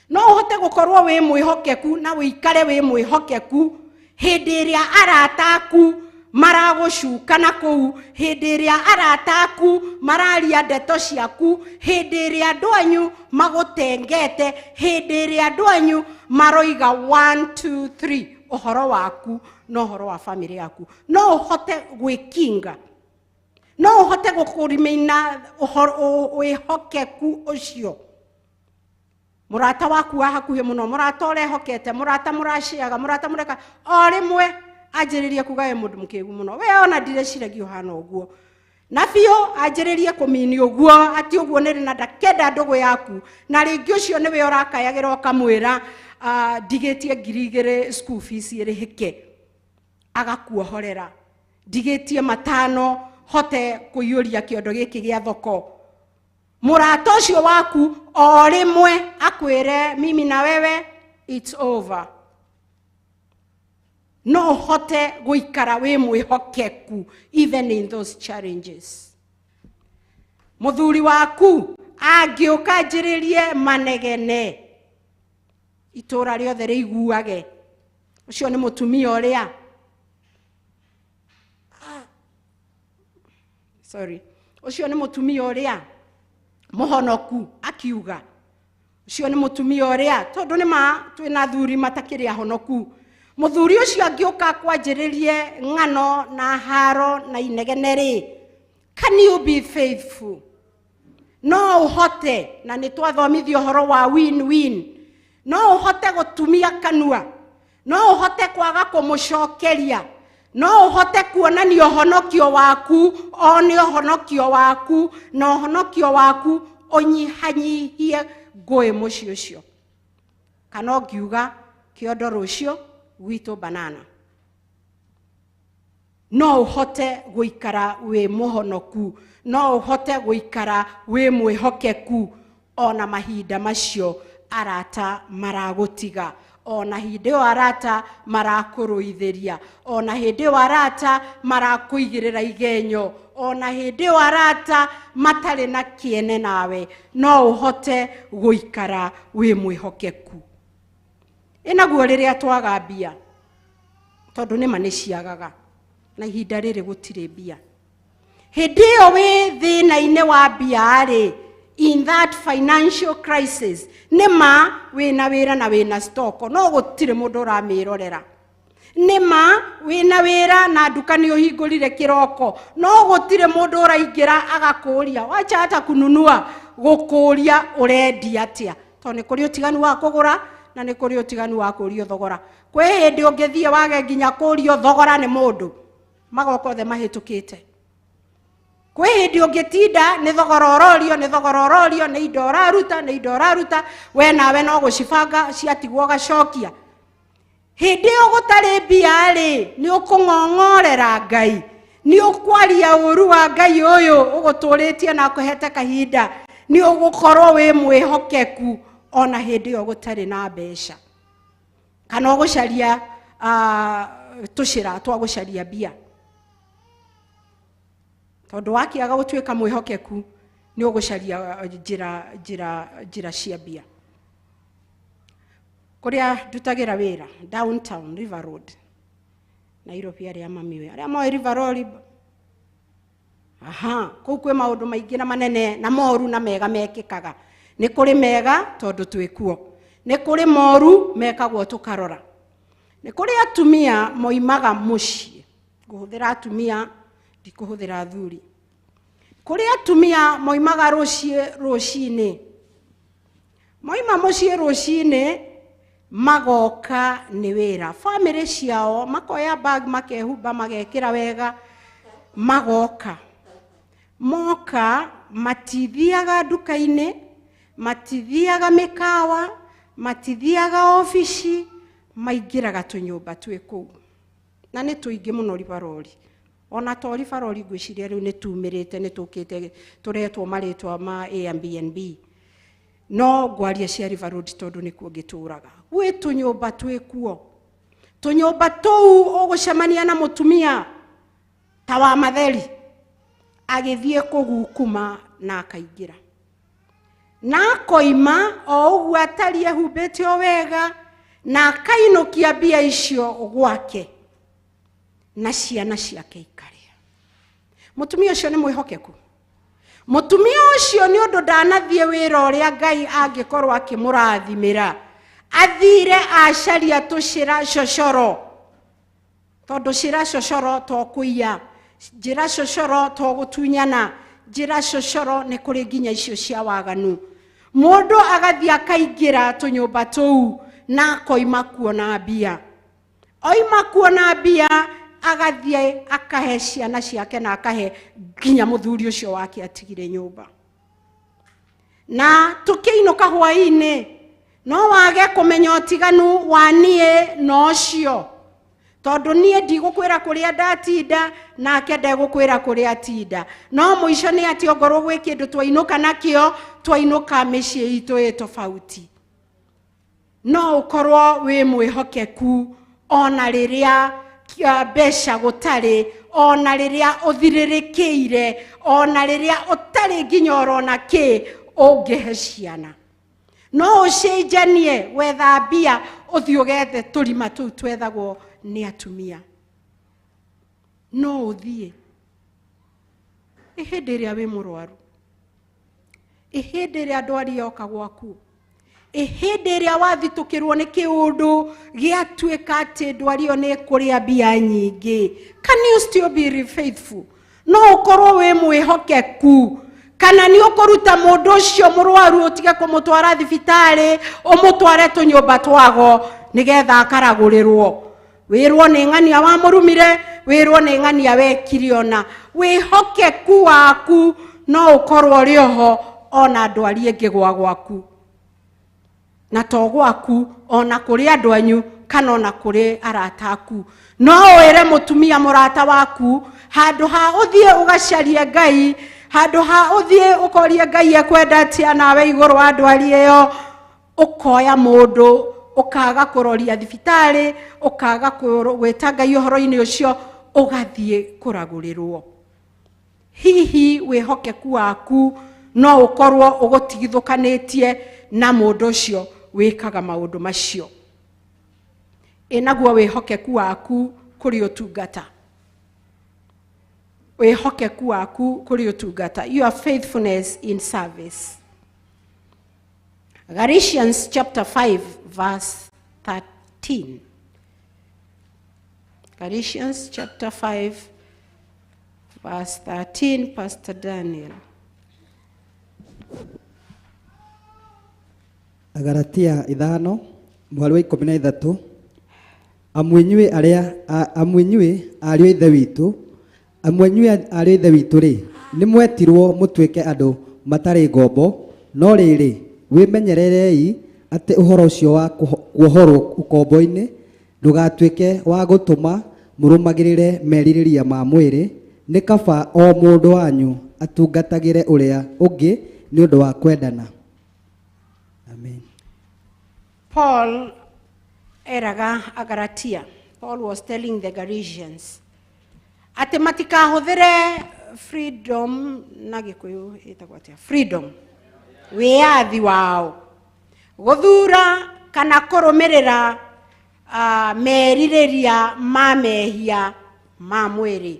Speaker 3: No uhote gukorwo wi mwihokeku na wikare wi mwihokeku hindi iria arata aku maragucuka na kuu, hindi iria arata aku mararia ndeto ciaku, hindi iria andu anyu magutengete, hindi iria andu anyu maroiga 1 2 3 uhoro waku no uhoro wa family yaku. No uhote gwikinga, no uhote gukurimina wihokeku ucio. Murata waku wa hakuhi muno, murata urehokete, murata muraciaga, murata mureka o rimwe ajiririe kuga we mundu mukigu muno, we ona ndireciragia hana uguo, na bio ajiririe kumini uguo ati uguo ni na ndakenda ndugu yaku, na ringi ucio ni we urakayagira ukamwira ndigetie 2,000 school fees irihike, agakuohorera. Ndigetie 5 hote kuyuria kiondo giki gia thoko. Murata ucio waku o rimwe akwire mimi na wewe it's over. no hote guikara we mwihokeku even in those challenges. Muthuri waku angĩũka njĩrĩrie manegene itura riothe rĩiguage, ucio nĩ mũtumia ũrĩa ucio nĩ mũtumia ũrĩa mũhonoku akiuga, ucio nĩ mũtumia ũrĩa tondũ nĩma twĩna thuri matakĩrĩ ahonoku. Muthuri ucio angĩũka kwanjĩrĩrie ng'ano na haro na inegene rĩ, can you be faithful? No uhote, na nĩtwathomithio ũhoro wa win-win, no uhote gutumia kanua, no uhote kwaga kũmũcokeria, no uhote kuonania ũhonokio waku, one ũhonokio waku, na ũhonokio waku ũnyihanyihie ngũĩ mũciĩ ũcio. Kana ũngiuga kĩondo rũcio gwitũ banana. No uhote guikara we mũhonoku, no uhote guikara we mwĩhokeku ona mahinda macio arata maragũtiga, ona hĩndĩ ĩyo arata marakũrũithĩria, ona hĩndĩ ĩyo arata marakũigĩrĩra igenyo, ona hĩndĩ ĩyo arata matarĩ na kĩene nawe, no uhote guikara we mwĩhokeku. Enaguo rĩrĩa twaga mbia, tondũ nĩma nĩciagaga na ihinda rĩrĩ gũtirĩ mbia. Hĩndĩ ĩyo wĩ thĩna-inĩ wa mbia rĩ, in that financial crisis, nĩma wĩna wĩra na wĩna stock, no gũtirĩ mũndũ ũramĩrorera. Nĩma wĩna wĩra na nduka nĩ ũhingũrire kĩroko, no gũtirĩ mũndũ ũraingĩra agakũria, wacha hata kununua, gũkũria ũrendia atĩa, tondũ nĩ kũrĩ ũtiganu wa kũgũra na nĩ kũrĩ ũtiganu wa kũrio thogora. Kwĩ hĩndĩ ũngĩthiĩ wage nginya kũrio thogora nĩ mũndũ, magoko othe mahĩtũkĩte. Kwĩ hĩndĩ ũngĩtinda nĩ thogora ũrorio, nĩ thogora ũrorio, nĩ indo ũraruta, nĩ indo ũraruta, we nawe no gũcibanga ciatigwo gacokia. Hĩndĩ ĩyo gũtarĩ mbia rĩ, nĩ ũkũng'ong'orera Ngai, nĩ ũkwaria ũru wa Ngai ũyũ ũgũtũrĩtie na akũhete kahinda, nĩ ũgũkorwo wĩ mwĩhokeku ona hĩndĩ ĩyo gũtarĩ na mbeca. Kana ũgũcaria tũcĩra twa gũcaria mbia. Tondũ wakiaga gũtuĩka mwĩhokeku nĩ ũgũcaria njĩra cia mbia. Kũrĩa ndutagĩra wĩra downtown River Road, Nairobi arĩa mamiwe, arĩa moĩ River Road, kũu kwĩ maũndũ maingĩ na manene na moru na mega mekĩkaga. Nĩ kũrĩ mega tondũ twĩkuo, nĩ kũrĩ moru mekagwo tũkarora. Nĩ kũrĩ atumia moimaga mũciĩ, ngũhũthĩra atumia ndikũhũthĩra thuri. Kũrĩ atumia moimaga ruci-ini, moima mũciĩ ruci-ini magoka nĩ wĩra. Family ciao makoya bag makehumba magekĩra wega magoka. Moka matithiaga nduka-inĩ, matithiaga mĩkawa, matithiaga ofici, maingĩraga tũnyũmba twĩ kũu. Na nĩ tũingĩ mũno River. Ona to River ngwĩciria rĩu nĩ tumĩrĩte, nĩ tũkĩte tũretwo marĩtwa ma Airbnb. No ngwaria cia River tondũ nĩkuo ngĩtũraga. Gwĩ tũnyũmba twĩ kuo. Tũnyũmba tũu ũgũcemania na mũtumia ta wa matheri, agĩthiĩ kũgukuma na akaingĩra. Na koima o ũguo atari ehumbĩte o wega na akainũkia mbia icio gwake na ciana ciake ikarĩa. Mũtumia ũcio nĩ mwĩhokeku. Mũtumia ũcio nĩ ũndũ ndanathiĩ wĩra ũrĩa Ngai angĩkorwo akĩmũrathimĩra, athire acaria tũcĩra cocoro, tondũ cĩra cocoro to kũiya, njĩra cocoro to gũtunyana, njĩra cocoro nĩ kũrĩ nginya icio cia waganu. Mũndũ agathiĩ akaingĩra tũnyũmba tũu na akoima kuona mbia. Oima kuona mbia agathiĩ akahe ciana ciake na akahe nginya mũthuri ũcio wake atigire nyũmba. Na tũkĩinũka hwa-ini no wage kũmenya ũtiganu wa niĩ na ũcio, tondũ niĩ ndigũkwĩra kũrĩa ndatinda nake ndegũkwĩra kũrĩa atinda. No mũico nĩ atĩ ongorwo gwĩ kĩndũ twainũka nakĩo, twainũka mĩciĩ itũ ĩ tofauti. No ũkorwo wĩ mwĩhokeku ona riria mbeca gutari, ona riria uthiririkiire, ona riria utari nginya orona ki ungihe ciana. No ucenjanie wetha mbia uthii ugethe turima tuu twethagwo ni atumia. No uthie ihindi ria wi murwaru, ihindi ria ndwari yoka gwaku, ihindi ria wathitukirwo ni kiundu giatuika ati ndwari yo ni kuria mbia nyingi. Can you still be faithful? No ukorwo wi mwihokeku, kana ni ukuruta mundu ucio murwaru utige kumutwara thibitari umutware tunyumba twago nigetha akaragurirwo, wirwo ni ng'ania wa murumire, wirwo ni ng'ania wekiriona. Wihokeku waku no ukorwo rioho ona ndwari ingigwa gwaku, na to gwaku ona kuri andu anyu kana ona kuri arataku. No wire mutumia murata waku handu ha uthie ugacarie Ngai, handu ha uthie ukorie Ngai ekwenda atia nawe iguru wa ndwari iyo, ukoya mundu ukaga kuroria thibitari, ukaga gwita Ngai uhoro-ini ucio, ugathie kuragurirwo. Hihi wihokeku waku no ukorwo ugutigithukanitie na mundu ucio wikaga maundu macio. Enaguo wihokeku waku kuri utungata, wihokeku waku kuri utungata, your faithfulness in service. Galatians chapter 5 verse 13. Galatians chapter 5 verse 13, Pastor Daniel.
Speaker 4: Agalatia 5 mwari wa 13. Amwenywe ario ithe witu, amwenywe ario ithe witu ri, nimwetirwo mutwike andu matari ngombo, no riri wimenyererei ati uhoro ucio wa kuohorwo ukombo-ini ndugatwike wa gutuma murumagirire meririria ma mwiri. Ni kaba o mundu wanyu atungatagire uria ungi ni undu wa kwendana. Amen.
Speaker 3: Paul eraga Agalatia. Paul was telling the Galatians ati matikahũthĩre freedom na gĩkũyũ ĩtagwo atĩa, freedom, wĩyathi wao gũthura kana kũrũmĩrĩra merirĩria ma mehia ma mwĩrĩ.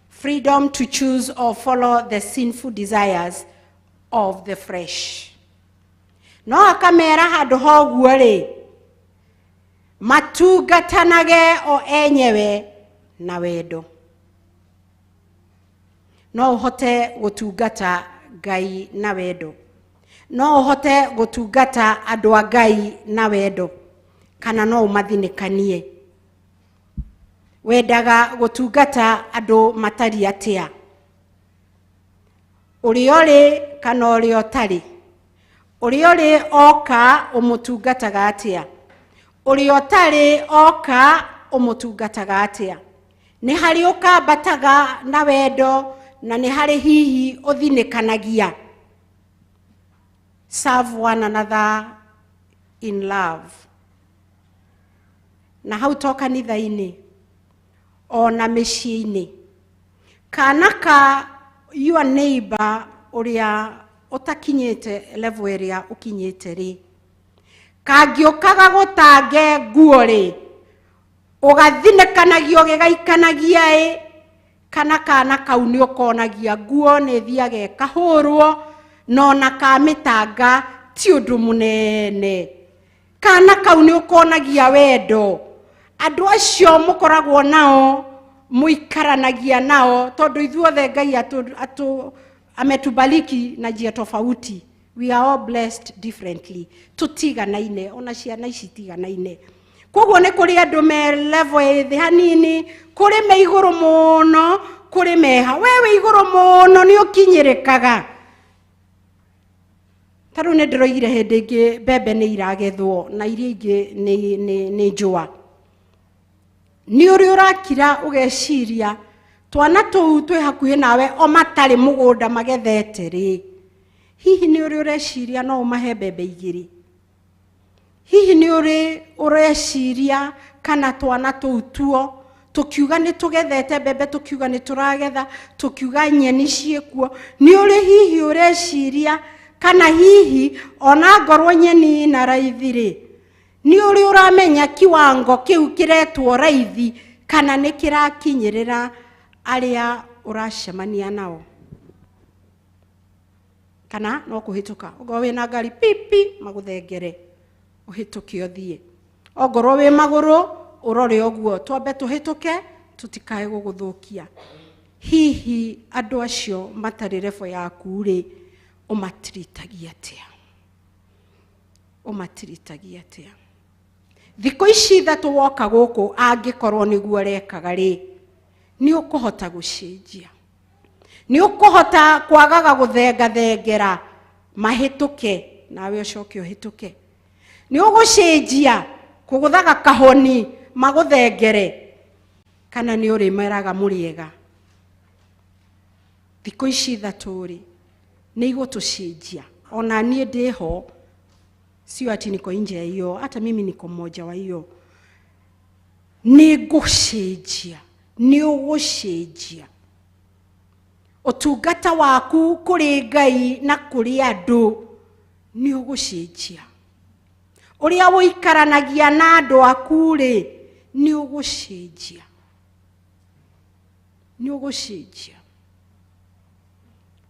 Speaker 3: Freedom to choose or follow the sinful desires of the flesh. No akamera handũ hoguo rĩ, matungatanage o enyewe na wendo. No uhote gutungata Ngai na wendo, no uhote gutungata andu a Ngai na wendo, kana no umathinikanie. Wendaga gutungata andu matari atia, uri ori kana uri otari, uri ori oka umutungataga atia, uri otari oka umutungataga atia. Ni hari ukambataga na wendo, na ni hari hihi uthinikanagia. Serve one another in love. Na hau to kanitha-ini ona mĩciĩ-inĩ, kana ka your neighbor uria utakinyite level ĩrĩa ukinyite ri, kangĩũkaga gũtange nguo ri, ugathinekanagio gĩgaikanagia kana kana kau nĩ ũkonagia nguo nĩ thiage kahũrwo, no na kamĩtanga ti ũndũ mũnene. Kana kau nĩ ũkonagia wendo, andu acio mukoragwo nao muikaranagia nao, tondu ithuothe Ngai ametubaliki na njia tofauti. We are all blessed differently. Tutiganaine, ona ciana ici tiganaine. Koguo nĩ kuri andu me level thĩ hanini, kuri me iguru muno, kuri meha. Wewe iguru muno ni ukinyirikaga. Taru nĩ ndĩroigire hĩndĩ ĩngĩ mbembe nĩ iragethwo na iria ingĩ nĩ njũa. Ni uri urakira ugeciria twana tuu twi hakuhi nawe o matari mugunda magethete ri, hihi ni uri ureciria no umahe mbembe igiri? Hihi ni uri ureciria kana twana tuo tukiuga ni tugethete bebe tukiuga ni turagetha tukiuga nyeni ciekuo ni uri hihi ureciria kana hihi ona ngorwo nyeni na raithi ni uri uramenya kiwango kiu kiretwo raithi kana ni kirakinyirira aria uracemania nao kana no kuhituka ongorwo wina ngari pipi maguthengere uhituke uthie ongorwo wi maguru urore oguo twambe tuhituke tutikae guguthukia hihi andu acio matari revo yaku ri umatiritagia atia thiko ici thatu woka guku angikorwo niguo rekaga ri ni ukuhota gucenjia ni ukuhota kwagaga guthengathengera mahituke nawe ucoke uhituke ni ugucenjia kuguthaga kahoni maguthengere kana ni uri meraga muriega thiko ici thatu ri ni igutucenjia ona nie ndiho sio ati niko nje ya hiyo hata mimi niko mmoja wa hiyo ni gucenjia ni ugucenjia utungata waku kuri Ngai na kuri andu ni ugucenjia uria wikaranagia na andu aku ri ni ugucenjia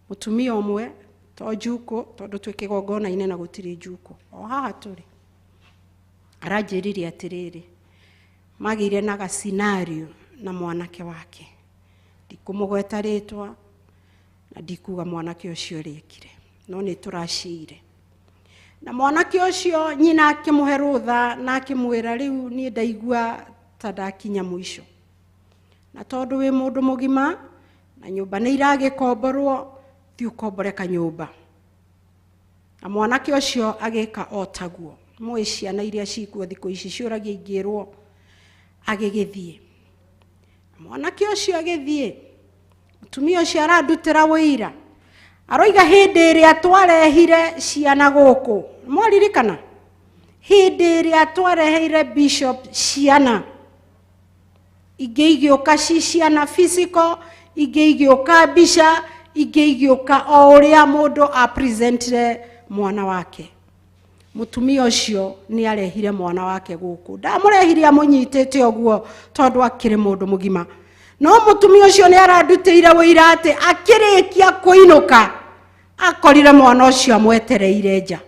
Speaker 3: mutumia omwe to juko tondu twikigongona ine na gutiri juko o haha turi aranjirire atiriri magire na scenario na mwanake wake ndikumugweta ritwa na ndikuga mwanake ucio rekire no ni turacire na mwanake ucio nyina akimuhe rutha na akimwira riu ni ndaigua tadakinya mwisho na tondu wi mundu mugima na nyumba ni iragikomborwo ti ukomboreka nyumba na mwanake ucio agika otaguo mwe ciana iria cikuo thiko ici ciuragia ingirwo agigithie mwanake ucio agithie mutumia ucio arandutira wira aroiga hindi ria twarehire ciana guku mwaririkana hindi ria twarehire bishop ciana igeigiuka ciana physical igeigiuka bisha igeigiuka o uria mundu a presentire mwana wake mutumia ucio ni arehire mwana wake guku ndamurehire amunyitete oguo tondu akiri mundu mugima no mutumia ucio ni arandutire wira ati akirikia kuinuka akorire mwana ucio amwetereire nja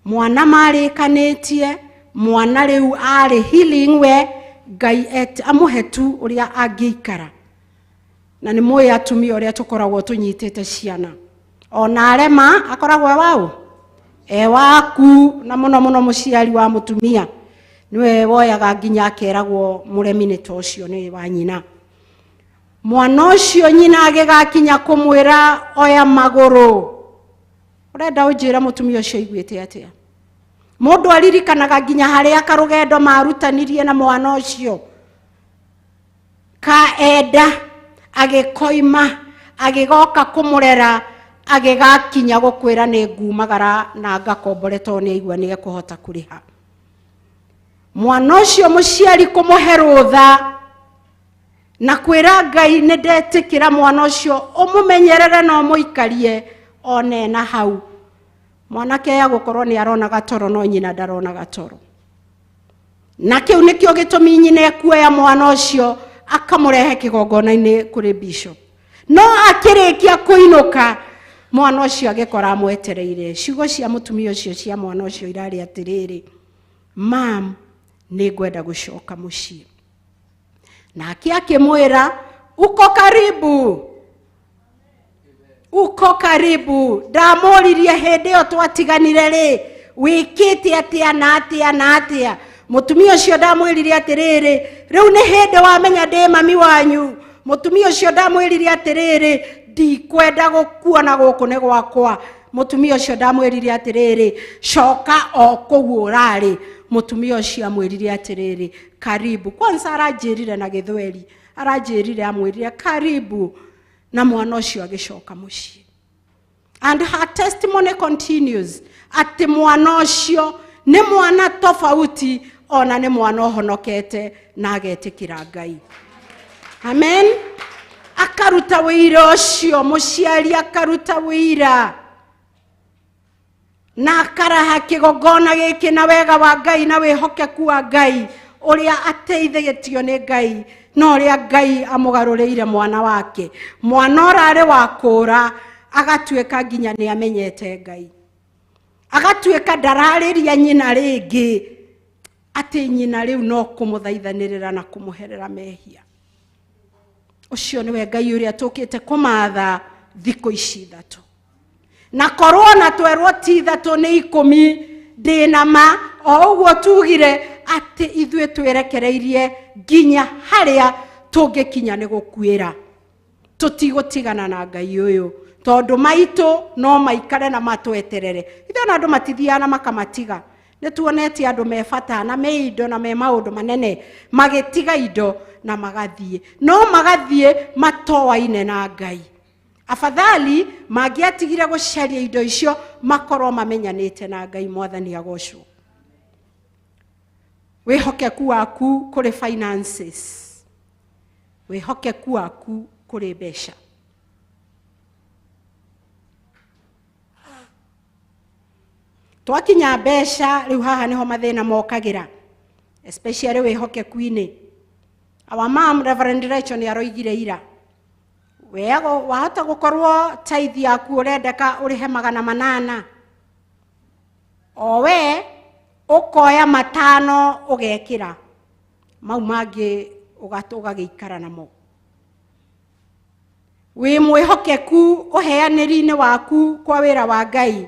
Speaker 3: mwana marikanitie mwana riu ari healing we Ngai et amuhetu uria angiikara na ni moyo atumia uria tukoragwo tunyitete ciana ona arema akoragwo wao waku na muno muciari wa mutumia niwe woyaga nginya akeragwo muremi ni tocio ni wa nyina mwana ucio nyina agigakinya kumwira oya maguru urenda unjira mutumia ucio igwite atia mundu aririkanaga nginya hari akarugendo marutanirie na mwana ucio kaenda agikoima agigoka kumurera agigakinya gukwira ni ngumagara na ngakomboreto ni igwa ni kuhota kuriha mwana ucio muciari kumuhe rutha na kwira Ngai ni ndetikira mwana ucio umumenyerere no muikarie one na hau mwanake ya gukorwo ni arona gatoro no nyina ndarona gatoro na kiu nikio gitumi nyina ekuoya mwana ucio akamurehe kigongona-ini kuri bishop no akirikia kuinuka mwana ucio agikora amwetereire ciugo cia mutumia ucio cia mwana ucio irari atiriri mam ni gwenda gucoka mucii na akimwira uko karibu ndamuririe hindi yo twatiganire ri wikite atia na atia mutumia ucio ndamwirire atiriri riu ni hindi wamenya ndi mami wanyu mutumia ucio ndamwirire atiriri ndikwenda gukuona guku ni gwakwa mutumia ucio ndamwirire atiriri coka o kugu urari mutumia ucio amwirire atiriri karibu kwanza aranjirire na githweri aranjirire amwirire karibu na mwana ucio agicoka mucii and her testimony continues ati mwana ucio ni mwana tofauti ona nĩ mwana ũhonokete na agetĩkĩra Ngai. Amen. Akaruta wĩira ũcio, mũciari akaruta wĩira na akaraha kĩgongona gĩkĩ na wega wa Ngai na wĩhokeku wa Ngai ũrĩa ateithĩtio nĩ Ngai na ũrĩa Ngai amũgarũrĩire mwana wake. Mwana ũrarĩ wa kũũra agatuĩka nginya nĩ amenyete Ngai, agatuĩka ndararĩria nyina rĩngĩ atĩ nyina rĩu no kũmũthaithanĩrĩra na kũmũherera mehia. Ũcio nĩwe Ngai ũrĩa tũkĩte kũmatha thikũ ici ithatũ. Na korwo na twerwo ti ithatũ nĩ 10 ndĩna ma, o ũguo tugire atĩ ithuĩ twerekereirie nginya harĩa tũngĩkinya nĩ gũkuĩra. Tũtigũtigana na Ngai ũyũ, tondũ maitũ no maikare na matweterere. Ithuĩ ona andũ matithiaga na makamatiga. Nĩ tuonete andũ me bata na me indo na me maũndũ manene magĩtiga indo na magathiĩ. No magathiĩ matoaine na Ngai. Afadhali mangĩatigire gũcaria indo icio makorwo mamenyanĩte na Ngai. Mwathani agocwo. Wĩhokeku waku kũrĩ finances, wĩhokeku waku kũrĩ mbeca. Twakinya mbeca rĩu haha niho mathĩna mokagĩra, especially wĩhokeku-inĩ. Our mom Reverend Rachel nĩ aroigire ira, wega wahota gũkorwo tithe yaku ũrendeka ũrĩhe 800, o we ũkoya 5 ũgekĩra, mau mangĩ ũgagĩikara namo. Wĩ mwĩhokeku ũheanĩri-inĩ waku kwa wĩra wa Ngai,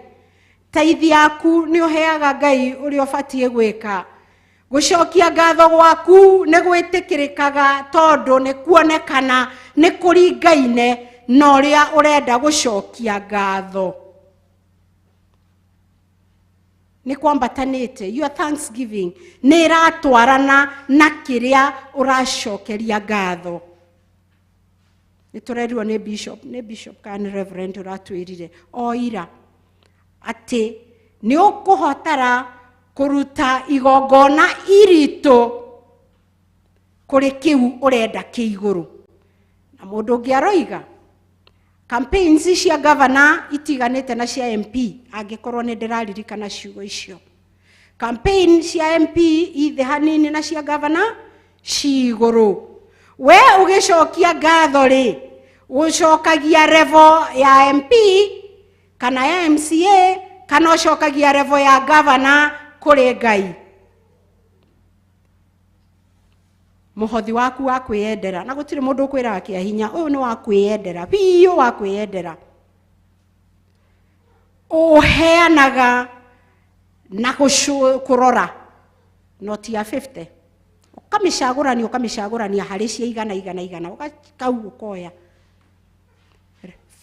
Speaker 3: tithe yaku nĩ ũheaga Ngai ũrĩa ũbatiĩ gwĩka. Gũcokia ngatho gwaku nĩ gwĩtĩkĩrĩkaga tondũ nĩ kuonekana nĩ kũringaine na ũrĩa ũrenda gũcokia ngatho. Nĩ kwambatanĩte, your thanksgiving nĩ ĩratwarana na kĩrĩa ũracokeria ngatho. Nĩ tũrerirwo nĩ bishop kana reverend ũratwĩrire o ira atĩ nĩ ũkũhotara kũruta igongona iritũ kũrĩ kĩu ũrenda kĩigũrũ. Na mũndũ ũngĩ aroiga campaigns cia governor itiganĩte na cia MP, angĩkorwo nĩ ndĩraririkana ciugo icio. Campaign cia MP ithe hanini na cia governor ciigũrũ. We ũgĩcokia ngatho rĩ, ũcokagia level ya MP kana ya MCA kana ũcokagia level ya governor kũrĩ Ngai. Mũhothi waku wa kwĩyendera, na gũtirĩ mũndũ ũkwĩraga kĩa hinya, ũyũ nĩ wa kwĩyendera, biũ wa kwĩyendera. Ũheanaga na kũrora noti ya 50. Ũkamĩcagũrania harĩ cia igana, ũkau ũkoya.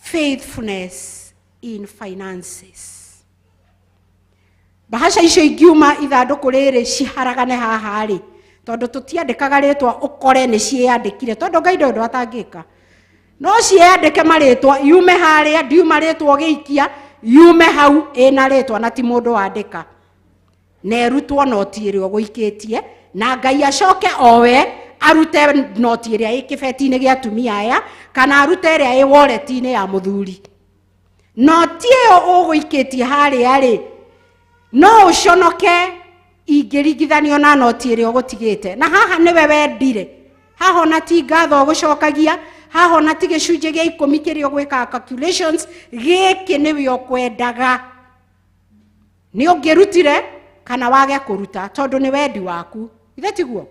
Speaker 3: Faithfulness in finances. Bahasha icio ingiuma ithandũkũ rĩrĩ ciharagane haha rĩ, tondũ tũtiandĩkaga rĩtwa ũkore nĩ ciĩyandĩkire, tondũ Ngai ndũndũ atangĩka. No ciĩyandĩke marĩtwa, yume harĩa, ndiuma rĩtwa ũgĩikia, yume hau ĩna rĩtwa na ti mũndũ wandĩka. Nerutwo noti ĩrĩa ũgũikĩtie, na Ngai acoke owe arute noti ĩrĩa ĩ kĩbeti-inĩ gĩa atumia aya, kana arute ĩrĩa ĩ wallet-inĩ ya mũthuri. Noti ĩyo ũgũikĩtie harĩa rĩ, no ũconoke ingĩringithanio na noti ĩrĩa ũgũtigĩte. Na haha nĩwe wendire, haha ona ti ngatho ũgũcokagia, haha ona ti gĩcunjĩ gĩa 10 kĩrĩa ũgwĩkaga calculations, gĩkĩ nĩwe ũkwendaga. Nĩ ũngĩrutire kana wage kũruta, tondũ nĩ wendi waku. Ithe tiguo?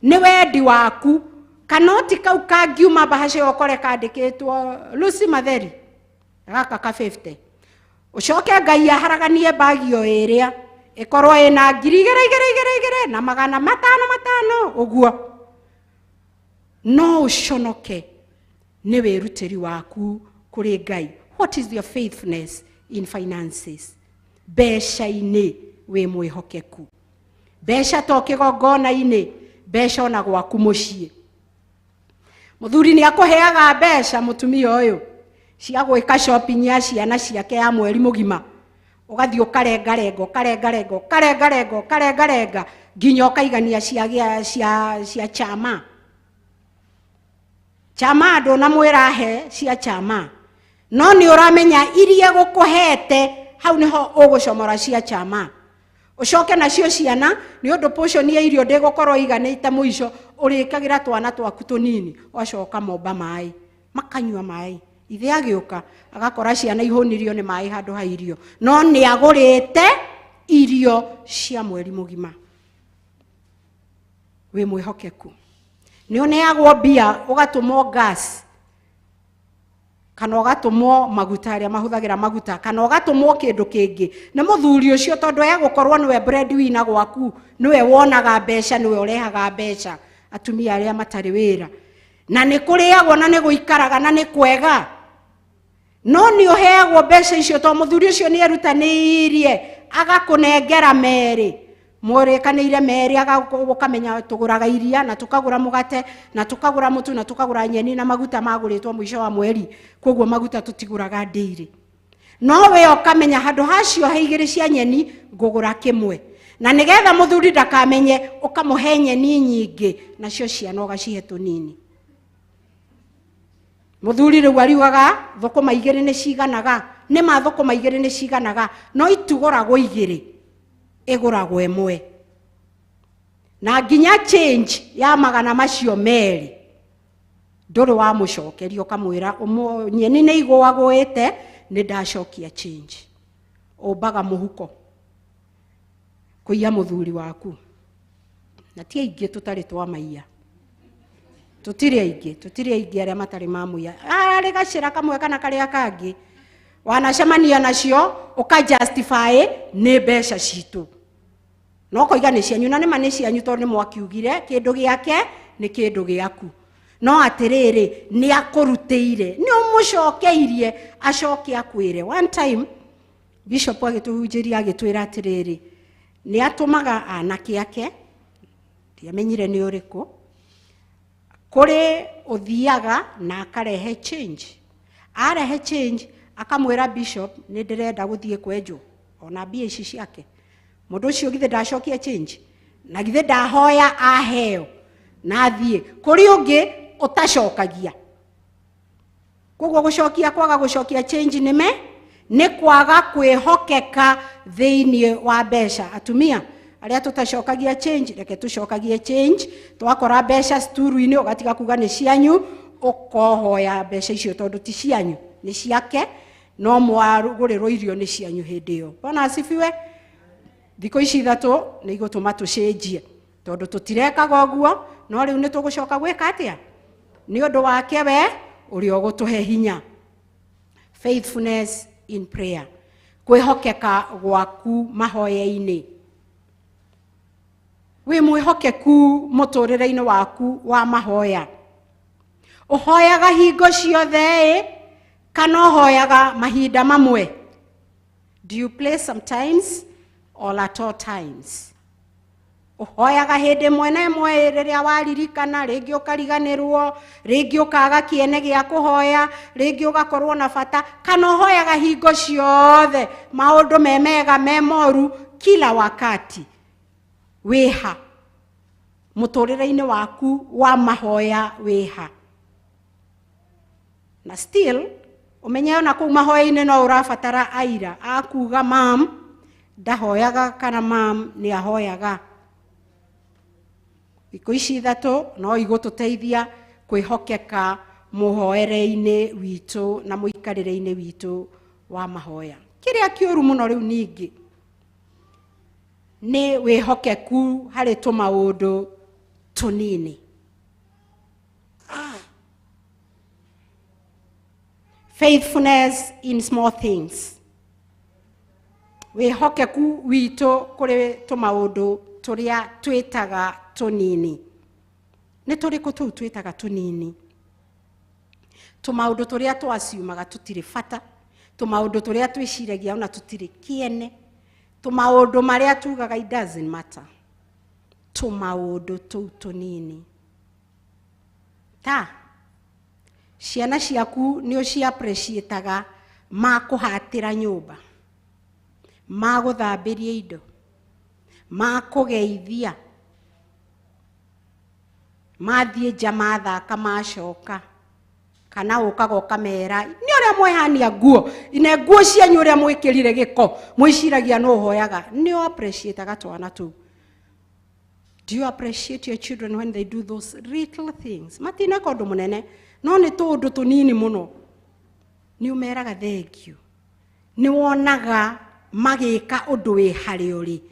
Speaker 3: Nĩ wendi waku. Kanoti kau kangiuma bahasha ĩyo ũkore kandĩkĩtwo Lucy Matheri, gaka ka 50. Ucoke Ngai aharaganie bagi yo ĩrĩa ĩkorwo ĩna 2,000 na 500 ũguo. No ũconoke nĩ wĩrutĩri waku kũrĩ Ngai. What is your faithfulness in finances? Mbeca-inĩ wĩ mwĩhokeku. Mbeca to kĩgongona-inĩ, mbeca ona gwaku mũciĩ. Mũthuri nĩ akũheaga mbeca mũtumia ũyũ cia gwĩka shopping ya ciana ciake ya mweri mũgima. Ũgathiĩ ũkarengarenga nginya ukaigania cia chama ndo na mwirahe cia chama no ni uramenya irie gukuhete hau niho ugucomora cia chama ucoke nacio ciana ni undu portion ya irio ndigukorwo iganite muico urikagira twana twaku tunini wacoka momba mai makanyua mai ithe agiuka agakora ciana ihonirio ni mai handu ha irio no ni agurite irio cia mweri mugima we mwihokeku ni uneagwo bia ugatumwo gas kana ugatumwo maguta aria mahuthagira maguta kana ugatumwo kindu kingi na muthuri ucio tondu ya gukorwo niwe breadwinner gwaku niwe wonaga mbeca niwe urehaga mbeca atumia aria matari wira na ni kuriagwo na ni guikaraga na ni kwega no ni uheagwo mbeca icio to muthuri ucio ni erutanirie agakunengera meri murikanire meri agakamenya tuguraga iria na tukagura mugate na tukagura mutu na tukagura nyeni na maguta maguritwo mwisho wa mweri koguo maguta tutiguraga daily no we ukamenya handu hacio haigiri cia nyeni ngugura kimwe na nigetha muthuri ndakamenye ukamuhe nyeni nyingi nacio ciana ugacihe tunini muthuri riu ariugaga thukuma igiri ni ciganaga ni ma thukuma igiri ni ciganaga no itugoragwo igiri iguragwo emwe na nginya change ya magana macio meri nduri wa mucokerio kamwira nyeni ni igwagwite ni ndacokia change obaga muhuko kuiya muthuri waku na tie ingi tutari twa maiya tutiri aingi aria matari mamuya ari gacira kamwe kana karia kangi wanacemania nacio uka justify ni mbeca citu no koiga ni cianyu na ni mani cianyu to ni mwakiugire kindu giake ni kindu giaku no atiriri ni akurutire ni umucokeirie acoke akwire one time bishop agituhunjiria agitwira atiriri ni atumaga anake ake ndiamenyire ni uriku kuri uthiaga na akarehe change arehe change akamwira bishop ni ndirenda guthie kwenjo ona bia ici ciake mundu ucio githe ndacokia change na githe ndahoya aheo na athie kuri ungi utacokagia koguo gucokia kwaga gucokia change ni kwaga kwihokeka thiini wa mbeca atumia aria tutacokagia change reke tucokagie change twakora mbeca sturu-ini ugatiga kuga ni cianyu ukohoya mbeca icio tondu ti cianyu ni ciake no mwarugurirwo irio ni cianyu hindi yo bona asifiwe thiko ici ithatu ni igutuma tucenjie tondu tutirekaga uguo no riu ni tugucoka gwika atia ni undu wake we uri ogutuhe hinya faithfulness in prayer kwihokeka gwaku mahoya-ini we mwihokeku muturire-ini waku wa mahoya uhoyaga hingo ciothe kana uhoyaga mahinda mamwe do you play sometimes or at all times uhoyaga hindi mwene mwe riria waririkana ringi ukariganirwo ringi ukaga kiene gia kuhoya ringi ugakorwo na bata kana uhoyaga hingo ciothe maundu memega memoru kila wakati wiha muturire-ini waku wa mahoya wiha na still umenye ona ku mahoya-ini no urabatara aira akuga mam ndahoyaga kana mam ni ahoyaga iko ici ithatu no igututeithia kwihokeka muhoere-ini witu na muikarire-ini witu wa mahoya kiria kiuru muno riu ningi ni wihokeku hari tumaundu tunini faithfulness in small things wihokeku witu kuri tumaundu turia twitaga tunini ni turiku tu twitaga tunini tumaundu turia twasiumaga tutiri fata tumaundu turia twiciragia ona tutiri kiene tumaundu maria tugaga it doesn't matter tumaundu tu tunini ta ciana ciaku ni uci appreciataga makuhatira nyumba maguthambiria indo makugeithia mathie jamatha kamacoka kana ukaga ukamera ni uria mwehania nguo ine nguo cianyu uria mwikirire giko mwiciragia no hoyaga ni appreciate gatwana tu. Do you appreciate your children when they do those little things? Matina kondu munene no ni tundu tunini muno ni umeraga thank you ni wonaga magika undu wi hari uri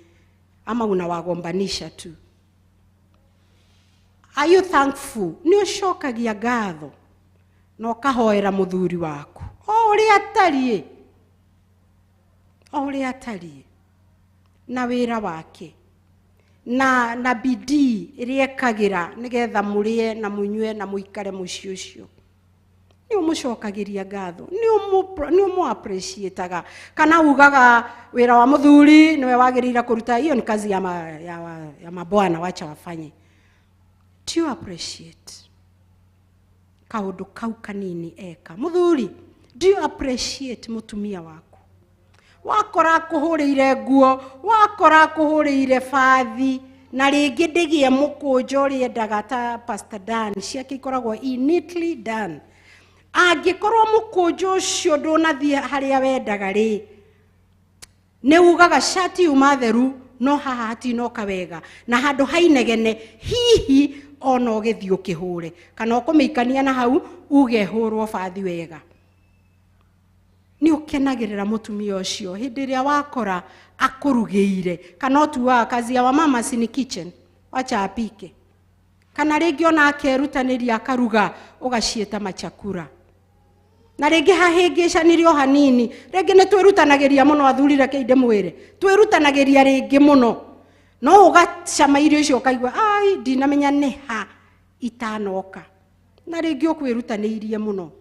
Speaker 3: ama unawagombanisha tu. Are you thankful? Ni ucokagia ngatho no kahoera muthuri waku ori atari na wira wake na bidii iriekagira nigetha murie na munywe na muikare muci ucio ni umucokagiria ngatho ni umu appreciateaga kana ugaga wira wa muthuri niwe wagirira kuruta hiyo ni kazi ya mabwana wacha wafanye. Do you appreciate kaundu kau kanini eka muthuri? Do you appreciate mutumia waku? Wakora kuhuriire nguo, wakora kuhuriire fathi na ringi ndigie mukunjo ri endaga ta Pastor Dan ciake ikoragwo neatly done. Angikorwo mukunjo ucio ndunathie haria wendaga ri ne ugaga shati umatheru no haha hatinoka wega na handu hainegene hihi ono githio kihure kana ukumikania na hau ugehurwo fathi wega. Ni ukenagirira mutumia ucio hindi ria wakora akurugiire kana otuwa kazi ya mama sini kitchen wacha apike kana ringi ona akerutaniria akaruga ugacieta machakura na ringi hahingicanirio hanini ringi ni twirutanagiria muno athurire keinde mwire twirutanagiria ringi muno no ugacama irio icio kaigwa ai ndinamenya ni ha itanoka na ringi ukwirutanirie muno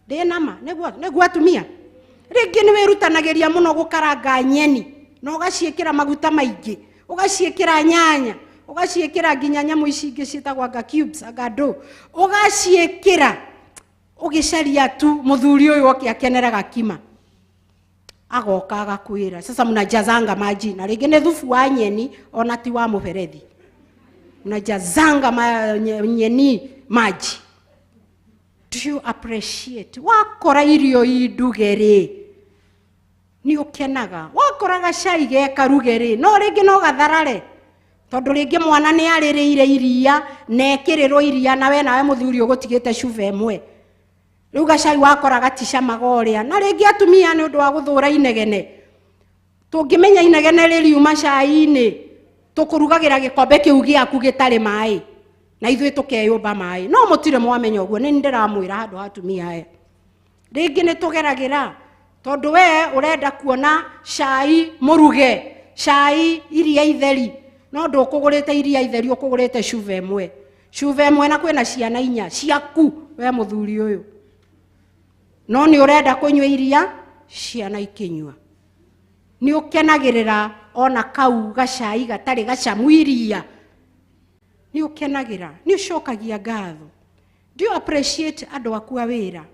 Speaker 3: ndinama neguo atumia ringi ni wirutanagiria muno gukaranga nyeni no ugaciikira maguta maingi ugaciikira nyanya ugaciikira nginya nyamu ici ingi cietagwa cubes agado ugaciikira ugicaria tu muthuri uyu okiakenera gakima agoka agakwira sasa mnajazanga maji na ringi ni thufu wa nyeni ona ti wa muberethi mnajazanga nyeni maji. Do you appreciate wakora irio indugere ni ukenaga wakora gacai gekarugere no ringi no gatharare tondu ringi mwana ni aririire iria nekirirwo iria nawe muthuri ugutigite cuba emwe riu gacai wakora gaticama goria na ringi atumia ni undu wa guthura inegene tungimenya inegene ririuma cai-ini tukurugagira gikombe kiu giaku gitari mai na ithuĩ tukeyumba mai no mutire mwamenya uguo ni ndiramwira handu hatumia ringi ni tugeragira tondu we urenda kuona cai muruge cai iria itheri no ndukugurite iria itheri ukugurite cuba emwe na kwina ciana 4 ciaku we muthuri uyu no ni urenda kunywa iria ciana ikinywa ni ukenagirira ona kau gacai gatari gacamu iria ni ukenagira ni ucokagia ngatho. Do you appreciate andu aku a wira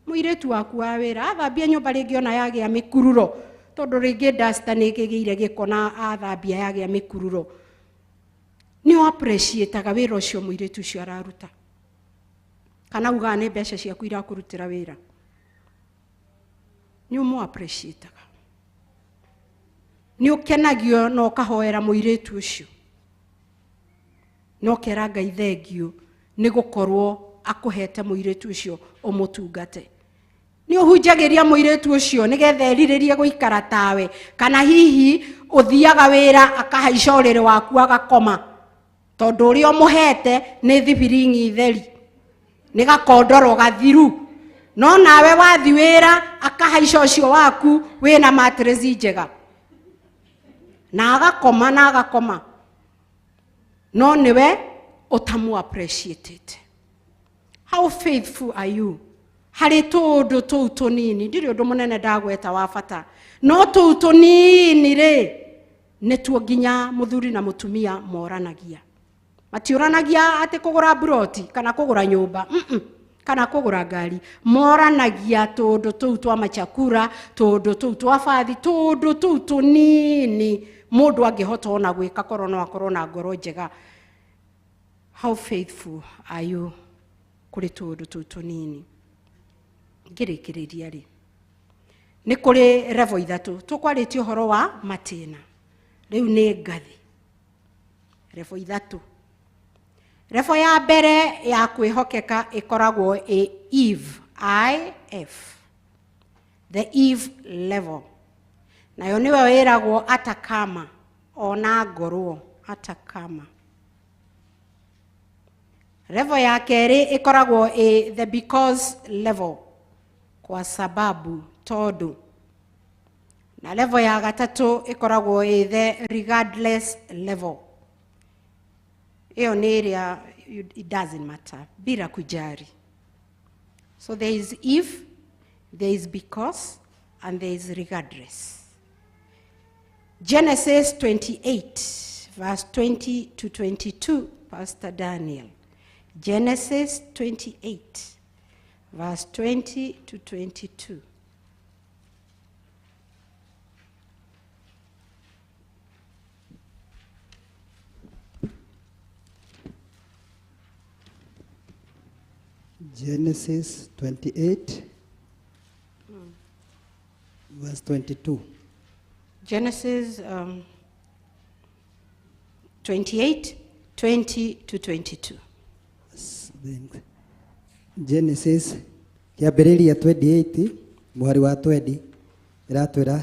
Speaker 3: muiretu waku wa wira athambia nyumba ringi ona yagia mikururo tondu ringi duster ni kigiire gikona athambia yagia mikururo ni appreciate ga wira ucio muiretu ucio araruta kana uga ni mbeca ciaku irakurutira wira ni umu appreciate ni ukenagio no kahoera muiretu ucio no kera Ngai thengio ni gukorwo akuhete muiretu ucio umutungate ni uhunjagiria muiretu ucio nigetha eriririe guikara tawe kana hihi uthiaga wira akahaica uriri waku agakoma tondu uri umuhete ni thibiringi theri ni gakondoro gathiru no nawe wathi wira akahaica ucio waku wina mattress njega na agakoma no niwe utamu appreciated. How faithful are you? Hari tundu tuu tunini ndiri undu munene ndagweta wa bata no tuu tunini ri nituo nginya muthuri na mutumia moranagia matiuranagia ati kugura broti kana kugura nyumba kana kugura ngari moranagia tundu tuu twa machakura tundu tuu twa fathi tundu tuu tunini mundu angihota ona gwika korwo no akorwo na ngoro njega how faithful are you kuri tundu tutunini? Ngirikiriria ri ni kuri revo ithatu tukwarĩtie ũhoro wa matĩna, rĩu nĩ ngathĩ revo ithatu. Revo ya mbere ya kwĩhokeka ĩkoragwo Eve, IF, the Eve level, nayo nĩwe wĩragwo atakama, ona ngorwo atakama. Revo ya kerĩ ĩkoragwo the because level, kwa sababu, todo. Na level ya gatatu ĩkoragwo the regardless level. Iyo ni area it doesn't matter, bila kujari. So there is if, there is because, and there is regardless. Genesis 28, verse 20 to 22, Pastor Daniel. Genesis 28, verse 20 to 22.
Speaker 4: Genesis 28, verse 22.
Speaker 3: Genesis 28, 20 to 22.
Speaker 4: Genesis kiambĩrĩria 28 mũhari wa 20 iratwĩra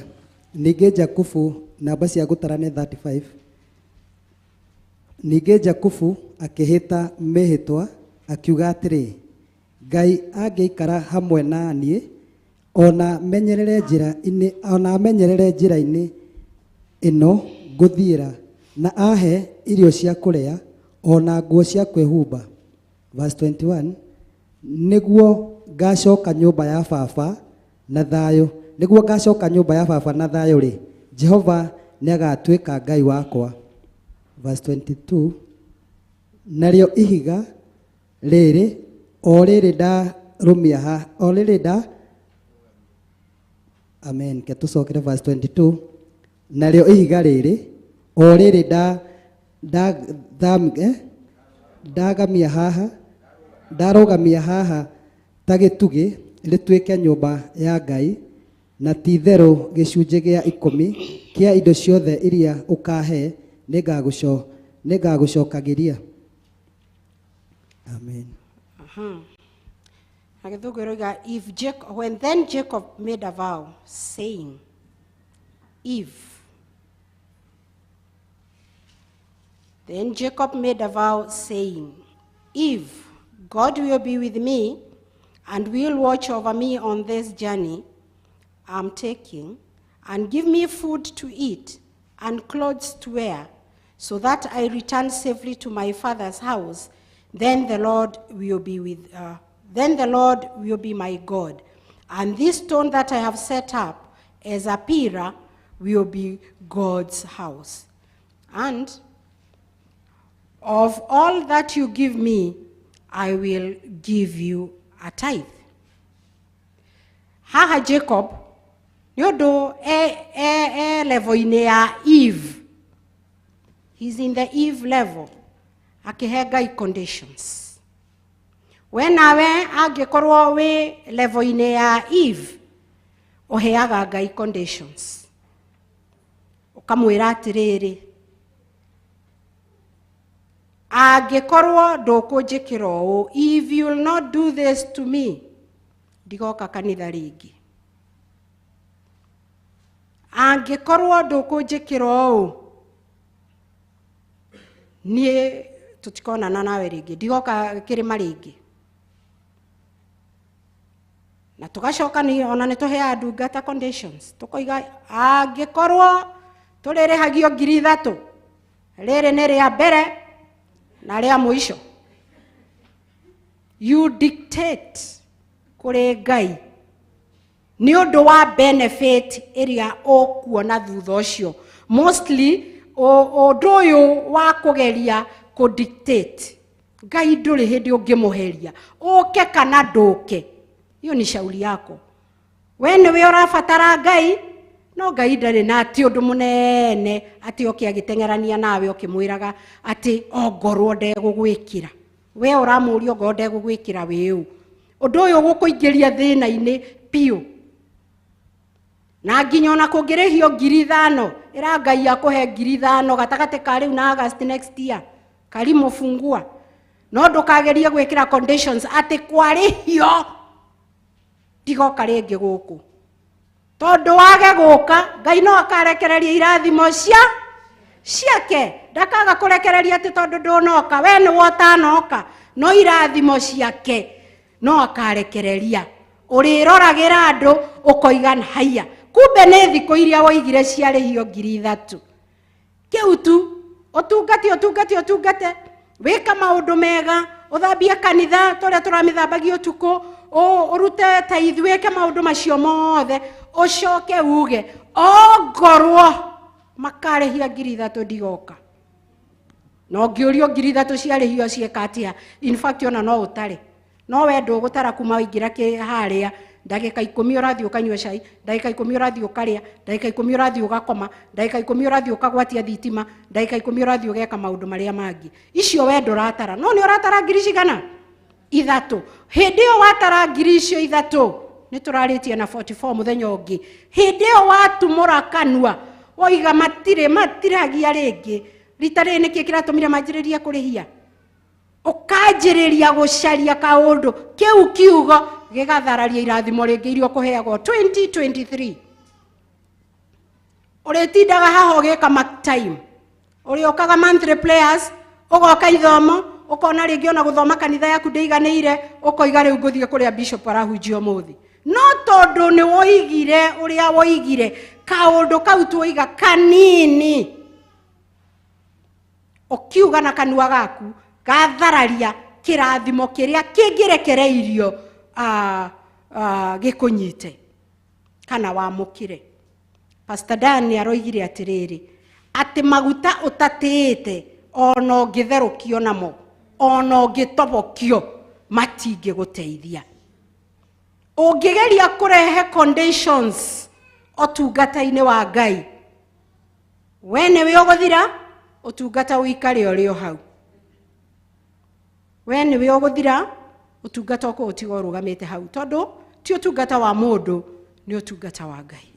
Speaker 4: ningĩ Jakubu, namba cia gũtarane 35, ningĩ Jakubu akĩhĩta mĩhĩtwa akiuga atĩrĩ, Ngai angĩikara hamwe na niĩ ona menyerere njĩra-inĩ ĩno ngũthiĩra, na ahe irio cia kũrĩa ona nguo cia kwĩhumba. Verse 21, nĩguo ngacoka nyũmba ya baba na thayũ, nĩguo ngacoka nyũmba ya baba na thayũ rĩ, Jehova nĩagatuĩka Ngai wakwa. Verse 22, narĩo ihiga rĩrĩ o rĩrĩ ndarũmia o rĩrĩ amen. Ke tũcokere verse 22, narĩo ihiga rĩrĩ o rĩrĩ ndarũgamia haha ta gĩtugĩ rĩtuĩke nyũmba ya Ngai, na ti itherũ gĩcunjĩ gĩa 10 kĩa indo ciothe iria ũkahe nĩngagũcokagĩria. Amen.
Speaker 3: When then Jacob made a vow, saying, if God will be with me and will watch over me on this journey I'm taking, and give me food to eat and clothes to wear, so that I return safely to my father's house, then the Lord will be my God, and this stone that I have set up as a pillar will be God's house. And of all that you give me, I will give you a tithe. Haha Jacob, yodo level-ini ya Eve. He's in the Eve level. Akihe Ngai conditions. We nawe angĩkorwo we level-ini ya Eve, ũheaga Ngai conditions. Ũkamwĩra atĩrĩrĩ, angĩkorwo ndũkũnjĩkĩra ũũ, if you will not do this to me, ndigoka kanitha rĩngĩ. Angĩkorwo ndũkũnjĩkĩra ũũ, niĩ tũtikonana nawe rĩngĩ, ndigoka kĩrĩma rĩngĩ. Na tũgacoka ona nĩtũheaga ndungata conditions. Tũkoiga angĩkorwo tũrĩrĩhagio 3,000, rĩrĩ nĩ rĩa mbere na rĩa mũico. You dictate kũrĩ Ngai nĩ ũndũ wa benefit ĩrĩa ũkuona thutha ũcio. Mostly ũndũ ũyũ wa kũgeria kũdictate, Ngai ndũrĩ hĩndĩ ũngĩmũheria ũke kana ndũke. Hiyo ni shauri yako. We nĩwe ũrabatara Ngai, no Ngai ndarĩ na atĩ ũndũ mũnene atĩ oke agĩteng'erania nawe ũkĩmwĩraga atĩ ongorwo ndegũgwĩkĩra. We ũramũria ongorwo ndegũgwĩkĩra wĩ ũ? Ũndũ ũyũ ũgũkũingĩria thĩna-inĩ piũ. Na nginya ona kũngĩrĩhio 5,000 ĩra Ngai akũhe 5,000 gatagatĩ ka rĩu na August next year. Karimu fungua. No ndũkagerie gwĩkĩra conditions atĩ kwarĩhio ndigoka rĩngĩ gũkũ. Tondũ wage gũka, Ngai no akarekereria irathimo ciake. Ndakaga kũrekereria atĩ tondũ ndũnoka, we nĩ wotanoka, no irathimo ciake no akarekereria. Ũrĩroragĩra andũ ũkoiga haya. Kumbe nĩ thikũ iria woigire ciarĩhio 3,000. Kĩu tu, ũtungate. Wĩka maũndũ mega, ũthambie kanitha tũrĩa tũramĩthambagia ũtukũ, ũrute tithe, wĩke maũndũ macio mothe, ũcoke uge ongorwo makarĩhia 3,000 ndigoka. No ngĩũrio 3,000 ciarĩhio cieka atĩa? In fact ona no ũtare. No we ndũgũtara kuma waingĩra harĩa, ndagĩka 10 ũrathiĩ ũkanyua cai, ndagĩka 10 ũrathiĩ ũkarĩa, ndagĩka 10 ũrathiĩ ũgakoma, ndagĩka 10 ũrathiĩ ũkagwatia thitima, ndagĩka 10 ũrathiĩ ũgeka maũndũ marĩa mangĩ. Icio we ndũratara. No nĩ ũratara 3,000? 3. Hĩndĩ ĩyo watara 3,000 nĩ tũrarĩtie na 44 mũthenya ũngĩ. Hĩndĩ ĩyo watumũra kanua, woiga matiragia rĩngĩ. Rita rĩrĩ nĩkĩ kĩratũmire manjĩrĩrie kũrĩhia? Ũkanjĩrĩria gũcaria kaũndũ kĩu kiugo gĩgathararia irathimo rĩngĩ irio kũheagwo 2023. Ũrĩtindaga haha ũgĩka mark time. Ũrĩokaga monthly prayers, ũgoka ithomo, ũkona rĩngĩ ona gũthoma kanitha yaku ndĩiganĩire, ũkoiga rĩu ngũthiĩ kũrĩa bishop arahunjia ũmũthĩ. No tondũ nĩ woigire ũrĩa woigire, kaũndũ kau tuoiga kanini, ũkiuga na kanua gaku gathararia kĩrathimo kĩrĩa kĩngĩrekereirio gĩkũnyite kana wamũkire. Pastor Dan aroigire atĩrĩrĩ, atĩ maguta ũtatĩĩte ona ũngĩtherũkio namo, ona ũngĩtobokio matingĩgũteithia. Ũngĩgeria kũrehe conditions ũtungata-inĩ wa Ngai, we nĩwe ũgũthira, ũtungata ũikare ũrĩ o hau. We nĩwe ũgũthira, ũtungata ũkũũtiga ũrũgamĩte hau. Tondũ ti ũtungata wa mũndũ, nĩ ũtungata wa Ngai.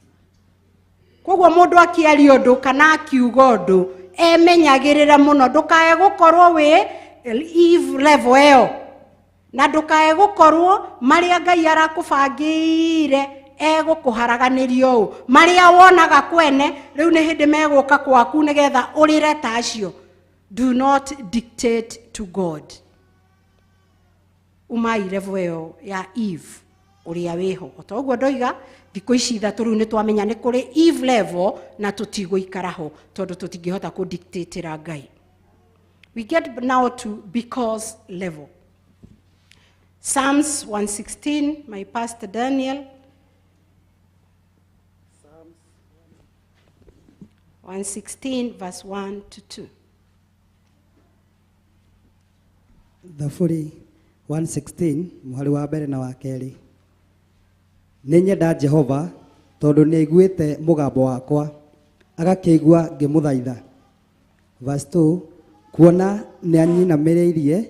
Speaker 3: Koguo mũndũ akĩaria ũndũ kana akiuga ũndũ, emenyagĩrĩra mũno, ndũkae gũkorwo wĩ Eve level ĩyo, na ndũkae gũkorwo marĩa Ngai arakũbangĩire egũkũharaganĩrio ũũ, marĩa wonaga kwene rĩu nĩ hĩndĩ megũka kwaku nĩgetha ũrĩre ta acio. Do not dictate to God. Umai level ĩyo ya Eve ũrĩa wĩho. Ota ũguo ndoiga thikũ ici 3 rĩu nĩ twamenya nĩ kũrĩ Eve level na tũtigũikara ho tondũ tũtingĩhota kũdictatera Ngai. We get now to because level. Psalms 116, my pastor Daniel. Psalms 116 verse 1 to 2.
Speaker 4: Thaburi 116 muhari wa mbere na wa kerĩ. Nĩ nyenda Jehova tondũ nĩ aiguĩte mũgambo wakwa, agakĩigua ngĩmũthaitha. Verse 2, kuona nĩ anyinamĩrĩirie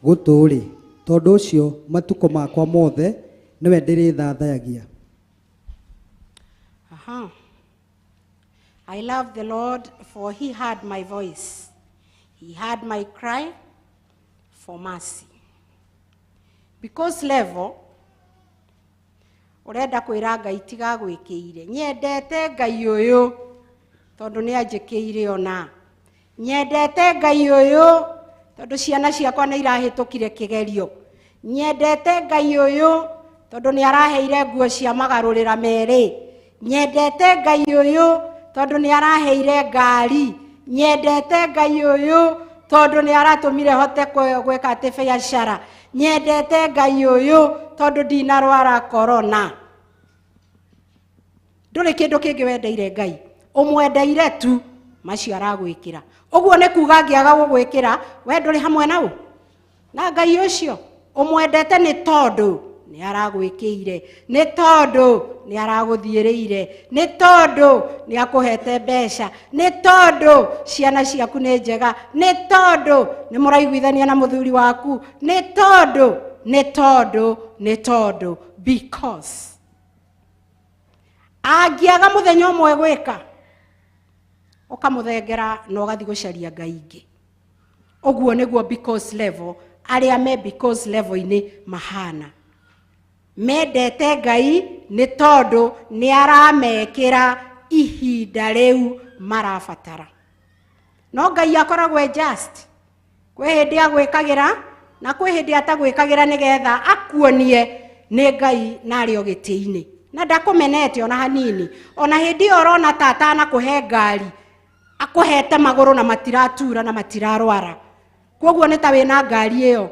Speaker 4: gũtũ-rĩ, tondũ ũcio matukũ makwa mothe nĩwe ndĩrĩthathaigia.
Speaker 3: I love the Lord for he heard my voice. He heard my cry for mercy. Because level, ũrenda kwĩra Ngai tiga gwĩkĩire. Nyendete Ngai ũyũ tondũ nĩ anjĩkĩire ona. Nyendete Ngai ũyũ tondũ ciana ciakwa nĩ irahĩtũkire kĩgerio. Nyendete Ngai ũyũ tondũ nĩ araheire nguo cia magarũrĩra merĩ. Nyendete Ngai ũyũ tondũ nĩ araheire ngari. Nyendete Ngai ũyũ tondũ nĩ aratũmire hote gwĩka atĩ biacara. Nyendete Ngai ũyũ tondũ ndinarwara corona. Ndũrĩ kĩndũ kĩngĩ wendeire Ngai, ũmwendeire tu macio aragwĩkĩra. Ũguo nĩ kuuga angĩaga gũgwĩkĩra, we ndũrĩ hamwe nao na Ngai ũcio. Ũmwendete nĩ tondũ nĩ aragwĩkĩire, nĩ tondũ nĩ aragũthiĩrĩire, nĩ tondũ nĩ akũhete mbeca, nĩ tondũ ciana ciaku nĩ njega, nĩ tondũ nĩ mũraiguithania na mũthuri waku, nĩ tondũ because angĩaga mũthenya ũmwe gwĩka ũkamũthengera na ũgathiĩ gũcaria Ngai ingĩ. Ũguo nĩguo because level arĩa me because level-inĩ mahana. Mendete Ngai nĩ tondũ nĩ aramekĩra ihinda rĩu marabatara. No Ngai akoragwo just. Kwĩ hĩndĩ agwĩkagĩra na kwĩ hĩndĩ atagwĩkagĩra nĩgetha akuonie nĩ Ngai narĩ o gĩtĩ-inĩ. Na ndakũmenete ona hanini. Ona hĩndĩ ĩyo ũrona tata na kũhe ngari, akũhete magũrũ na matiratura na matirarwara. Koguo nĩ ta wĩna ngari ĩyo.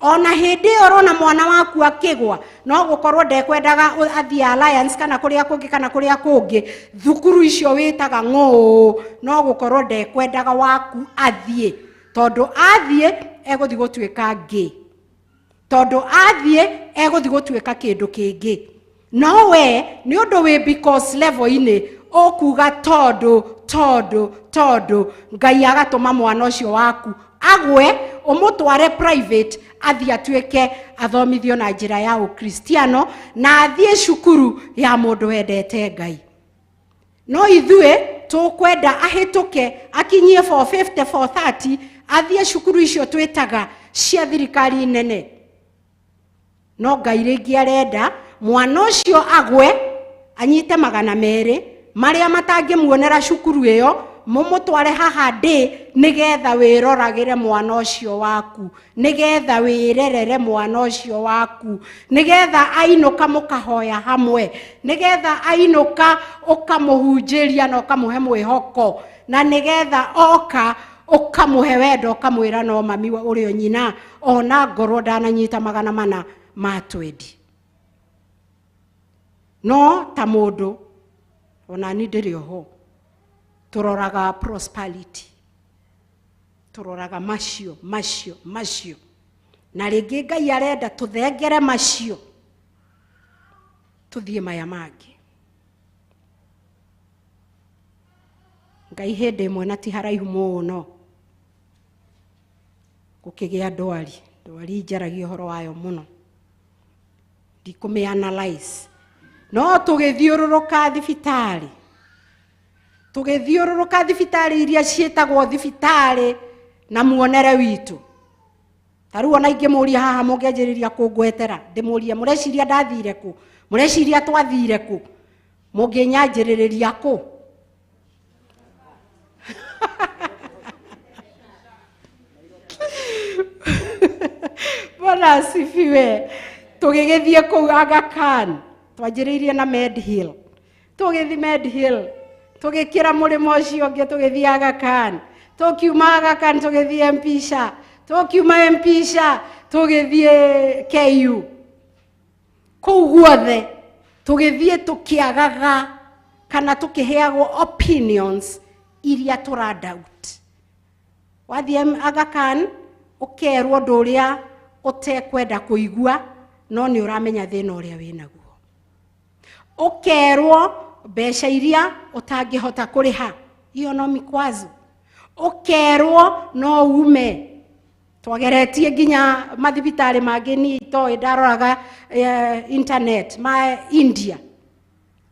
Speaker 3: Ona hĩndĩ ĩyo ũrona mwana waku akĩgwa, no gũkorwo ndekwendaga athiĩ alliance kana kũrĩa kũngĩ, thukuru icio wĩtaga ng'ũ, no gũkorwo ndekwendaga waku athiĩ. Tondũ athiĩ egũthiĩ gũtuĩka ngĩ. Tondũ athiĩ egũthiĩ gũtuĩka kĩndũ kĩngĩ. No we nĩ ũndũ wĩ because level-inĩ ũkuga tondũ Ngai agatũma mwana ũcio waku agwe, ũmũtware private, athiĩ atuĩke athomithio na njĩra ya ũkristiano na athiĩ cukuru ya mũndũ wendete Ngai. No ithuĩ tũkwenda ahĩtũke akinyie 450 430 athiĩ cukuru icio twĩtaga cia thirikari nene. No Ngai rĩngĩ arenda mwana ũcio agwe, anyite 200 marĩa matangĩmuonera cukuru ĩyo, mũmũtware haha ndĩ nĩgetha wĩroragĩre mwana ũcio waku, nĩgetha wĩrerere mwana ũcio waku, nĩgetha ainũka mũkahoya hamwe, nĩgetha ainũka ũkamũhunjĩria na ũkamũhe mwĩhoko, na nĩgetha oka ũkamũhe wendo, ũkamwĩra no mami ũrĩ o nyina, ona ngorwo ndananyita 400 ma twendi. No ta mũndũ ona ni ndĩrĩ oho turoraga prosperity, turoraga macio na rĩngĩ Ngai arenda tuthengere macio tuthiĩ maya mangĩ. Ngai hĩndĩ ĩmwe na ti haraihu mũno gũkĩgĩa ndwari njaragia ũhoro wayo mũno, ndikũmĩ-analyze. No tũgĩthiũrũrũka thibitarĩ iria ciĩtagwo thibitarĩ na muonere witũ. Tarĩu ona ingĩmũria haha mũngĩanjĩrĩria kũngwetera, ndĩmũrie mũreciria ndathire kũ, mũreciria twathire kũ, mũngĩnyanjĩrĩria kũ? Bwana asifiwe. Tũgĩgĩthiĩ kũu Aga Khan, twanjĩrĩirie na Medhill, tũgĩthiĩ Medhill, tũgĩkĩra mũrĩmo ũcio ũngĩ tũgĩthiĩ Aga Khan, tũkiuma Aga Khan tũgĩthiĩ Mpisha, tũkiuma Mpisha tũgĩthiĩ KU. Kũu guothe tũgĩthiĩ tũkĩagaga kana tũkĩheagwo opinions iria tũradoubt. Wathiĩ Aga Khan ũkerwo ũndũ ũrĩa ũtekwenda kũigua, no nĩ ũramenya thĩna ũrĩa wĩnaguo. Ũkerwo mbeca iria ũtangĩhota kũrĩha, hiyo no mikwazo. Ũkerwo no ume. Twageretie nginya mathibitarĩ mangĩ ni itoĩ, ndaroraga internet ma India.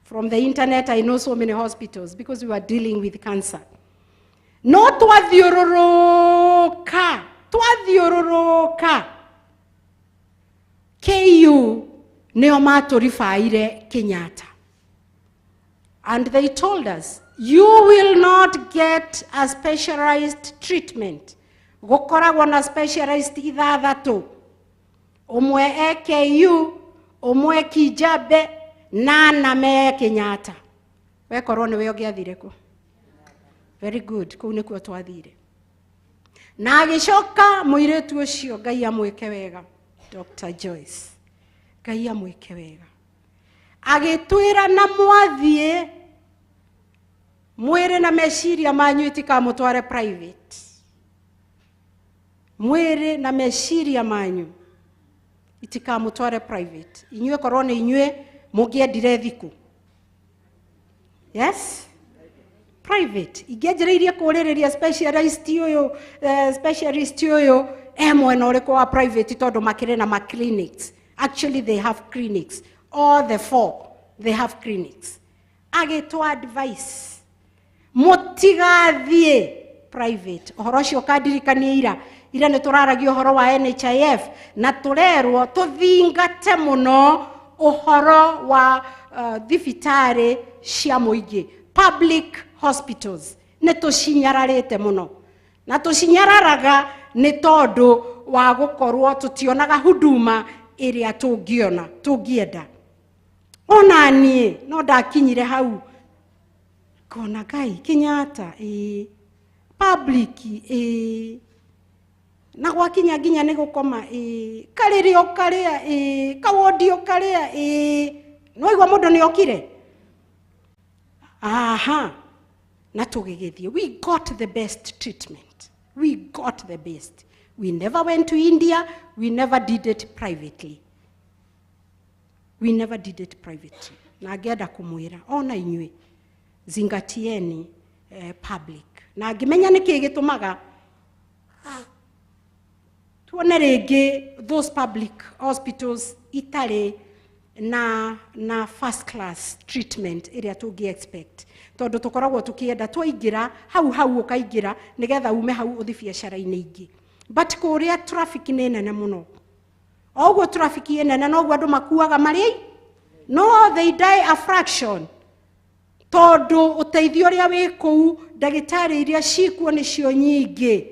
Speaker 3: From the internet I know so many hospitals because we were dealing with cancer. No twathiũrũrũka KU nĩo matũribaire Kenyatta. And they told us, you will not get a specialized treatment. Gũkoragwo na specialized 6. Ũmwe KU, ũmwe Kijabe, na me Kenyatta. Wekorwo nĩwe ũngĩathire kũ? Very good, kũu nĩkuo twathire. Na agĩcoka mũirĩtu ũcio, Ngai amwĩke wega, Dr. Joyce, Ngai amwĩke wega, agĩtwĩra na mwathiĩ mwĩrĩ na meciria manyu itikamũtware private. Mwĩrĩ na meciria manyu itikamutware private. Inyue korone inyue mugiendire thiku. Yes? Private. Igejereirie kurireria specialist uyo mwena uriko wa private tondu makire na clinics. Actually they have clinics. All the 4 they have clinics. Agitwa advice. Mutigathie private. Ohoro cio kadirikania ira ne turaragio ohoro wa NHIF na turerwo tuthingate muno ohoro wa thibitari cia muingi, public hospitals. Ne tucinyararite muno. Na tucinyararaga ni tondu wa gukorwo tutionaga huduma iria tungienda. Ona nie no ndakinyire hau kona Ngai Kenyatta public na gwakinya nginya ni gukoma karirio karia kawodio karia no igwa mundu ni okire. Aha, na tugigithie. We got the best treatment. We got the best. We never went to India. We never did it privately. We never did it privately. Na ngenda kumwira ona inyue zingatieni public. Na ngimenya niki gitumaga tuone ringi those public hospitals itari na first class treatment iria tungi expect. Tondu tukoragwo tukienda twaingira hau ukaigira nigetha ume hau uthi biacara-ini ingi. But kuria traffic ni nene muno. Ogwo traffic ni nene no gwa andu makuaga mari. No, they die a fraction. Tondu uteithio ria wi kuu ndagitari iria cikuo ni cio nyingi.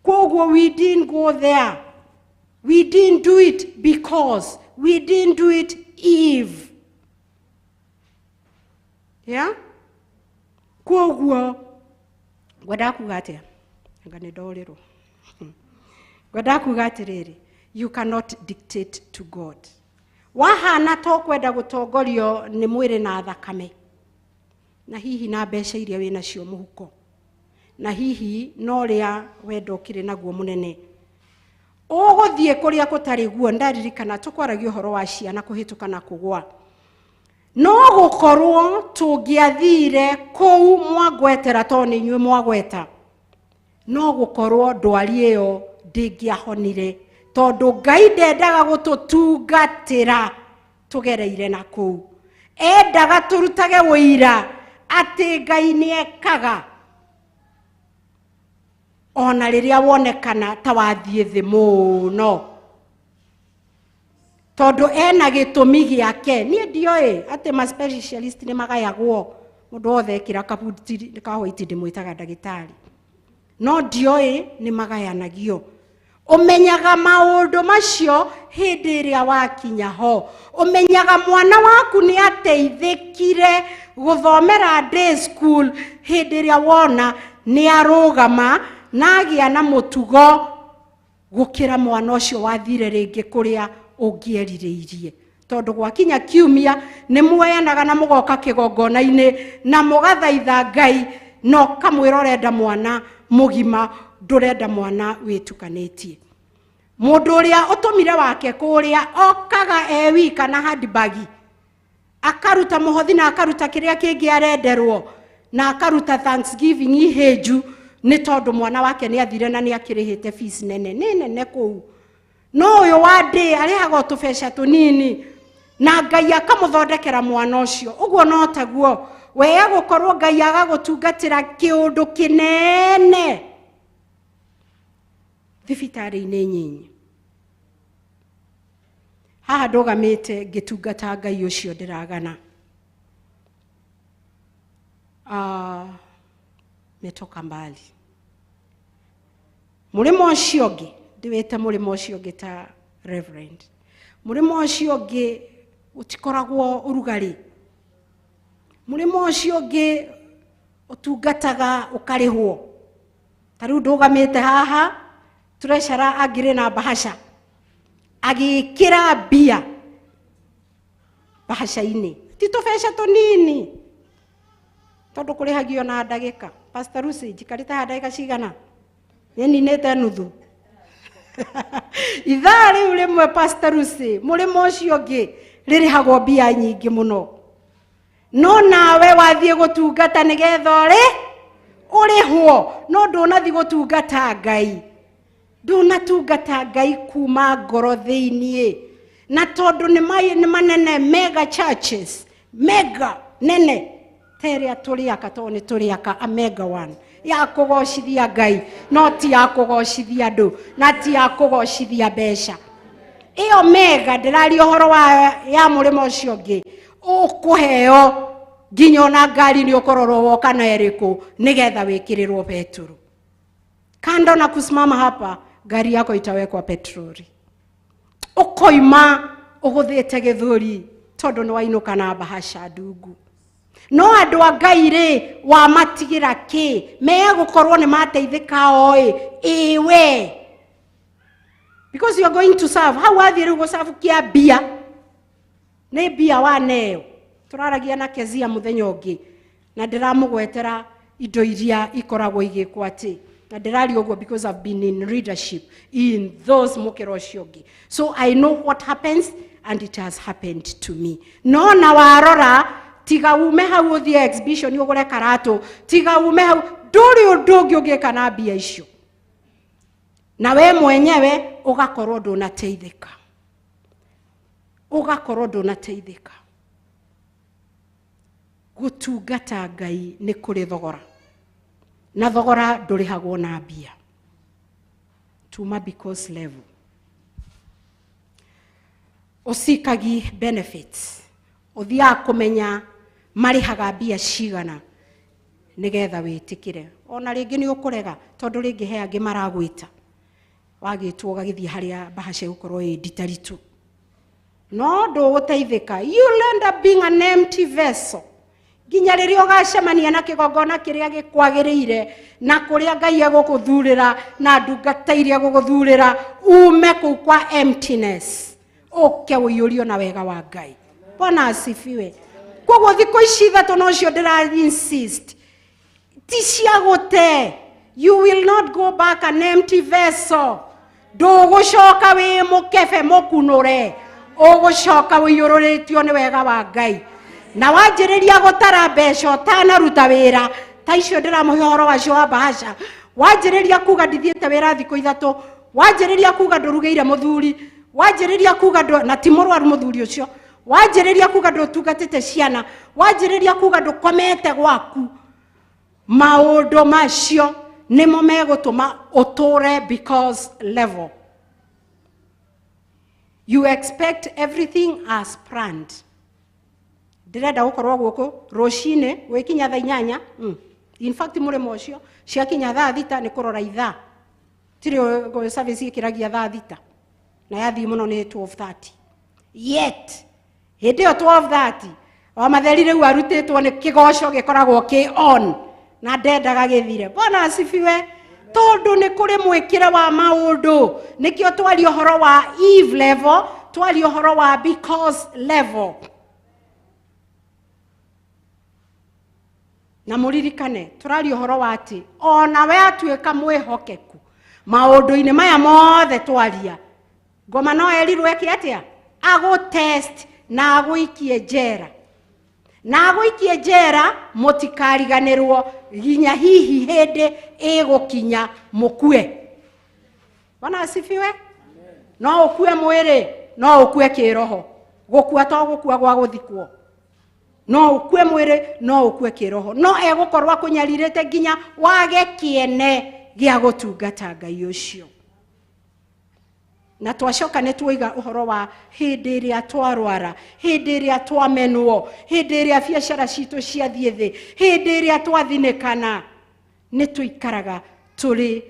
Speaker 3: Kogwo we didn't go there. We didn't do it because. We didn't do it if. Yeah? Kogwo gwenda kuga atia ngani ndorero. Gwenda kuga atiriri, you cannot dictate to God. Wahana to kwenda gutongorio ni mwiri na thakame. Na hihi na mbeca iria wina cio muhuko. Na hihi no ria wendo kire naguo munene. Uguthie kuria kutari guo ndaririkana tukwaragia uhoro wa ciana kuhituka na kugwa. No gukorwo tungiathire kou mwagwetera toni nywe mwagweta. No gukorwo ndwari iyo ndingiahonire tondu Ngai ndendaga gututungatira tugereire na kou. Endaga turutage wira ati Ngai ni ekaga ona riria wonekana ta wathie thi muno. Tondu ena gitumi giake nie ndioi ati ma specialist ni magayagwo mundu othe kira kabuti kahwaiti ndimwitaga ndagitari. No ndioi ni magayanagio. Umenyaga maundu macio hindi iria wakinya ho. Umenyaga mwana waku ni ateithikire guthomera day school hindi iria wona ni arugama na agia na mutugo gukira mwana ucio wathire ringi kuria ungieririirie. Tondu gwakinya kiumia ni muoyanaga na mugoka kigongona-ini na mugathaitha Ngai no kamwira urenda mwana mugima ndurenda mwana witukanetie. Mundu uria utumire wake kuria okaga wika na handbag akaruta muhothi na akaruta kiria kingi arenderwo na akaruta Thanksgiving iheju ni tondu mwana wake ni athire na ni akirihite fees nene kou. No uyu wandi arihaga tubeca tunini na Ngai akamuthondekera mwana ucio. Uguo no taguo we agukorwo Ngai agagutungatira kiundu kinene thibitari-ini nyinyi. Haha ndugamite ngitungata Ngai ucio ndiragana. Metoka mbali. Murimo ucio ngi ndiwete murimo ucio ngi ta reverend. Murimo ucio ngi utikoragwo urugari. Murimo ucio ngi utungataga ukarihwo. Tariu ndugamite haha tureshara agire na bahasha agikira bia bahasha-ini titubesha tunini tondu kurihagio na ndagika. Pastor Ruci jikarita ndagika cigana? Ni nete nuthu ithaa riu rimwe Pastor Ruci murimo ucio ngi ririhagwo mbia nyingi muno no nawe wathie gutungata nigetha urihwo no ndunathi gutungata Ngai ndunatungata Ngai kuma ngoro thiini na tondu ni manene mega churches mega nene teria turiaka toni turiaka a mega one ya kugoshithia Ngai no ti ya kugoshithia andu na ti ya kugoshithia besha iyo mega ndirari uhoro wa ya murimo ucio ngi ukuheo nginya na ngari ni ukororwo woka na eriku nigetha wikirirwo petrol kando na kusimama hapa gari yako itawekwa petroli ukoima uguthite githuri tondu ni wainuka na bahasha ndungu no andu a Ngai ri wa matigira ki me gukorwo ni mateithika oi iwe because you are going to serve how are you go serve kia bia ne bia wa neo turaragia na kezia muthenya ungi na ndiramugwetera indo iria ikoragwo igikwa ati na ndirari ogwo because I've been in leadership in those mukero ciongi so I know what happens and it has happened to me no na warora tiga ume hau uthie exhibition ugure karato tiga ume hau nduri undungi ugika na bia icio na we mwenyewe ugakorwo ndunateithika gutungata Ngai ni kuri thogora na thogora ndurihagwo na mbia tuma because level usikagi benefits uthia kumenya marihaga mbia cigana nigetha witikire ona ringi ni ukurega tondu ringi he angi maragwita wagitwo ugagithia haria bahasha gukorwo nditaritu no nduguteithika you'll end up being an empty vessel ginya riria ugacemania na kigongona kiria gikwagiriire na kuria Ngai agukuthurira na ndungata iria agukuthurira ume kuu kwa emptiness uke uyurio na wega wa Ngai Bwana asifiwe koguo thiko ici ithatu no cio ndira insist ti cia gute you will not go back an empty vessel ndugucoka wi mukebe mukunure ugucoka wiyururitio ni wega wa Ngai na wanjiriria gutara mbeca utanaruta wira ta icio ndiramuhe horo wacio wa bahasha wanjiriria kuga ndithiete wira thiko ithatu wanjiriria kuga ndurugeire muthuri wanjiriria kuga na ti murwaru muthuri ucio wanjiriria kuga ndutungatite ciana wanjiriria kuga ndukomete gwaku maundu macio nimo megutuma uture because level you expect everything as planned direda gukorwo guku ruci-ini wikinya thaa 8 in fact murimo ucio ciakinya thaa 6 ni kurora ithaa tiri go service ikiragia thaa 6 na yathi muno ni 12:30 yet hindi 12:30 wa matheri riu arutitwo ni kigoco gikoragwo ki on na ndendaga githire Bwana asifiwe tondu ni kuri mwikire wa maundu nikio twali uhoro wa Eve level twali uhoro wa because level na muririkane turali uhoro wa ati ona we atuika mwihokeku maundu-ini maya mothe twalia ngoma no erirwe ki atia ago test na aguikie njera na aguikie njera mutikariganirwo ginya hihi hindi igukinya mukue Bwana asifiwe no ukue mwiri no ukue kiroho gukua to gukua gwa guthikwo no ukue mwiri no ukue kiroho no egukorwa kunyaririte ginya wage kiene gia gutungata Ngai ucio na twacoka ne twiga uhoro wa hindi iria twarwara hindi iria twamenwo hindi iria biacara citu ciathie thi hindi iria twathinekana ni tuikaraga turi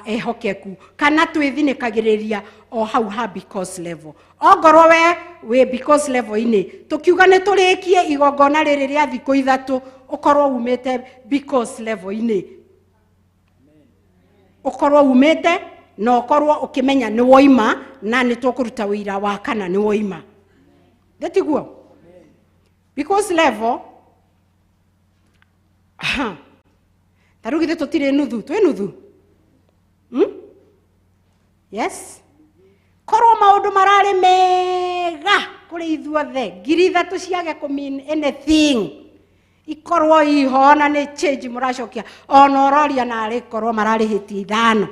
Speaker 3: ehokeku kana twithinikagiriria o hau ha because level ongorwo we because level ini tukiuga ne turikie igongona riri ria thiko ithatu ukorwo umete because level ini ukorwo umete no ukorwo ukimenya ni woima na ni tukuruta wira wa kana ni woima ndatiguo because level tarugithe tutire nuthu twe nuthu Yes, korwo maundu marari mega kuri ithuothe ngiri 3 ciage kumean anything, ikorwo iho na ni change muracokia ona ororia na ari korwo mararihitie 5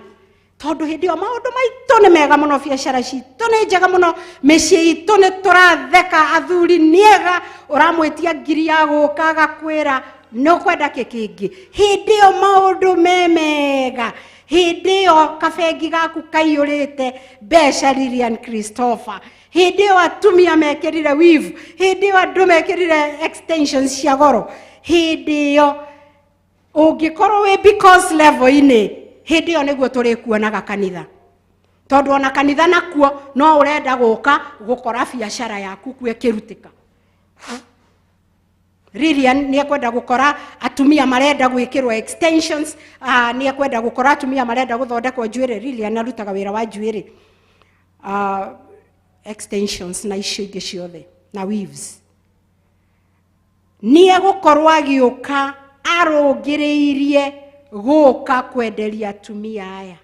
Speaker 3: tondu hindi yo maundu maitu ni mega muno, biacara citu ni njega muno, micii itu ni turatheka, athuri niega, uramwitia ngiri ya guka agakwira no kwenda kikingi. Hindi yo maundu memega, hindi yo kabengi gaku kaiyurite mbeca Lilian Christopher, hindi yo atumia mekirire weave, hindi yo andu mekirire extensions cia goro, hindi yo ungikorwo wi because level-ini, hindi yo niguo turikuonaga kanitha. Tondu ona kanitha nakuo no urenda guka gukora biacara yaku kwe kirutika. Lilian ni ekwenda gukora atumia marenda gwikirwa extensions, ni ekwenda gukora atumia marenda guthondekwo njuire. Lilian arutaga wira wa njuire, extensions na icio ingi ciothe na weaves. Ni egukorwo agiuka arungiriirie guka kwenderia atumia aya,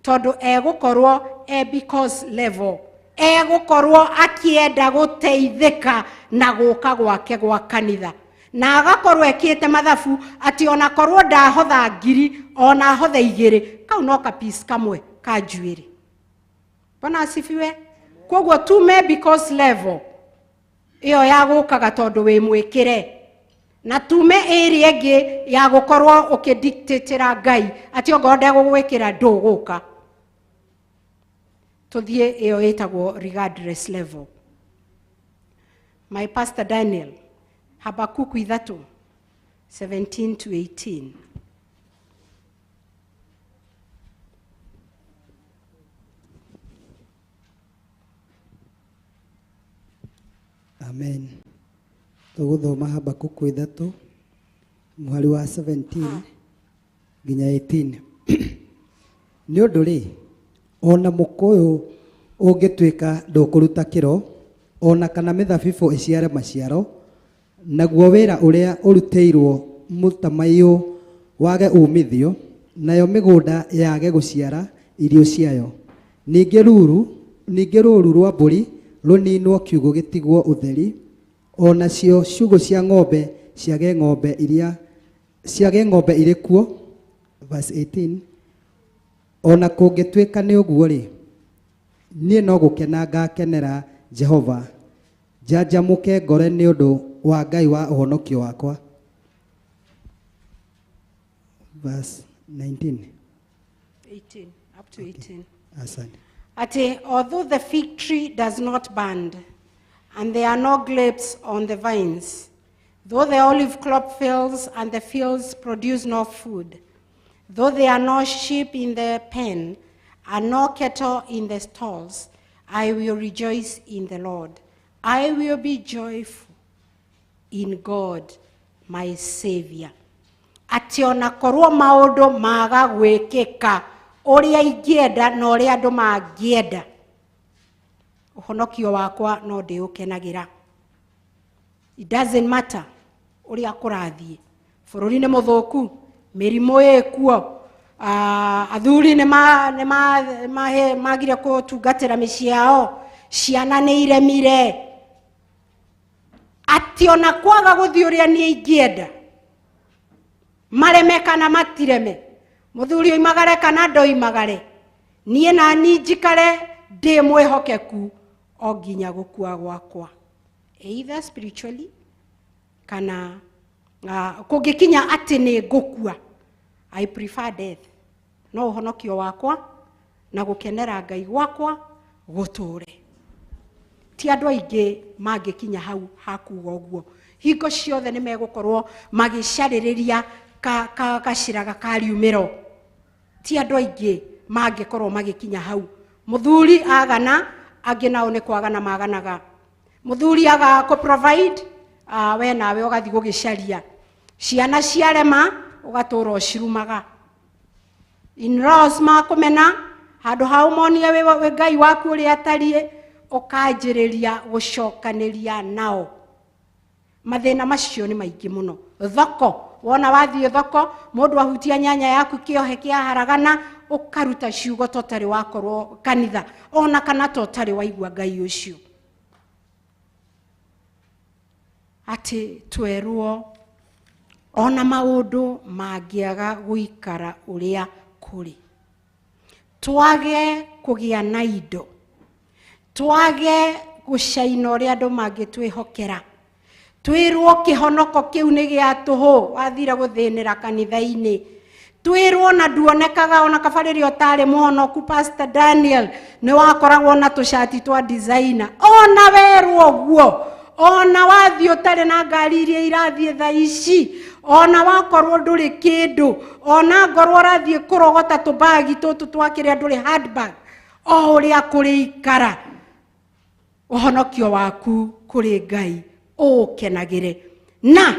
Speaker 3: tondu egukorwo because level, egukorwo akienda guteithika na guka gwake gwa kanitha, na agakorwo ekite mathabu ati ona korwo ndahotha ngiri ona hothe 2 kau no ka piece kamwe ka njuiri. Bwana asifiwe. Koguo tume because level iyo ya gukaga tondu wi mwikire, na tume area ingi ya gukorwo ukidictatera Ngai ati ongonde gugwikira nduguka. Tuthie iyo itagwo regardless level. My pastor Daniel, Habakuku 3:17 to 18.
Speaker 4: Amen. Tuguthoma Habakuku 3 muhari wa 17 nginya 18. Ni undu ri ona mukoyo ungituika ndukuruta kiro ona kana mithabibu iciare maciaro, naguo wira uria uruteiruo mutamayo wage umithio, nayo migunda yage guciara irio ciayo. Ningi ruru rwa mburi runinwo kiugo gitigwo utheri, ona cio ciugo cia ng'ombe ciage ng'ombe iri kuo. Verse 18. Ona kungituika ni uguo ri, nie no gukena ngakenera Jehova, janjamuke ngore ni undu wa Ngai wa uhonokio wakwa. Verse 19.
Speaker 3: 18 up to 18.
Speaker 4: Asante.
Speaker 3: Ati, although the fig tree does not bud, and there are no grapes on the vines, though the olive crop fails and the fields produce no food, though there are no sheep in the pen and no cattle in the stalls, I will rejoice in the Lord. I will be joyful in God, my Savior. Ati ona korwo maundu maga gwikika uria ingienda na uria andu mangienda, uhonokio wakwa no ndiukenagira. It doesn't matter uria kurathie, bururi ni muthuku, mirimu ikuo, athuri ni magire kutungatira micii yao, ciana ni iremire. Ati ona kwaga guthii uria nie ingienda, mareme kana matireme, muthuri oimagare kana ndoimagare, nie na njikare ndi mwihokeku o nginya gukua gwakwa, either spiritually kana kungikinya ati ni ngukua. I prefer death. No uhonokio wakwa na gukenera Ngai gwakwa guture. Ti andu aingi mangikinya hau hakuga uguo, hingo ciothe ni megukorwo magicariria kaciraga kariumiro. Ti andu aingi mangikorwo magikinya hau. Muthuri agana, angi nao ni kwagana maganaga. Muthuri aga ko provide, we nawe ugathi gugicaria. Ciana ciarema ugatura cirumaga. In-laws makumena, handu hau monie we Ngai waku uri atarie, ukanjiriria gucokaniria nao. Mathina macio ni maingi muno. Thoko wona wathie thoko mundu ahutia nyanya yaku kiohe kia haragana ukaruta ciugo totari wakorwo kanitha ona kana totari waigua Ngai ucio ati twerwo ona maundu mangiaga guikara uria kuri twage kugia na indo twage gucaina uria andu mangitwihokera twirwo kihonoko kiu ni gia tuhu wathira guthinira kanitha-ini twirwo na duonekaga ona kabariri otari muhonoku Pastor Daniel ni wakoragwo na tushati twa designer ona werwo guo ona wathi utari na ngari iria irathie tha ici ona wakorwo nduri kindu ona ngorwo rathie kurogota tubagi tutu twakire nduri handbag o uria kuri ikara uhonokio waku kuri Ngai ukenagire na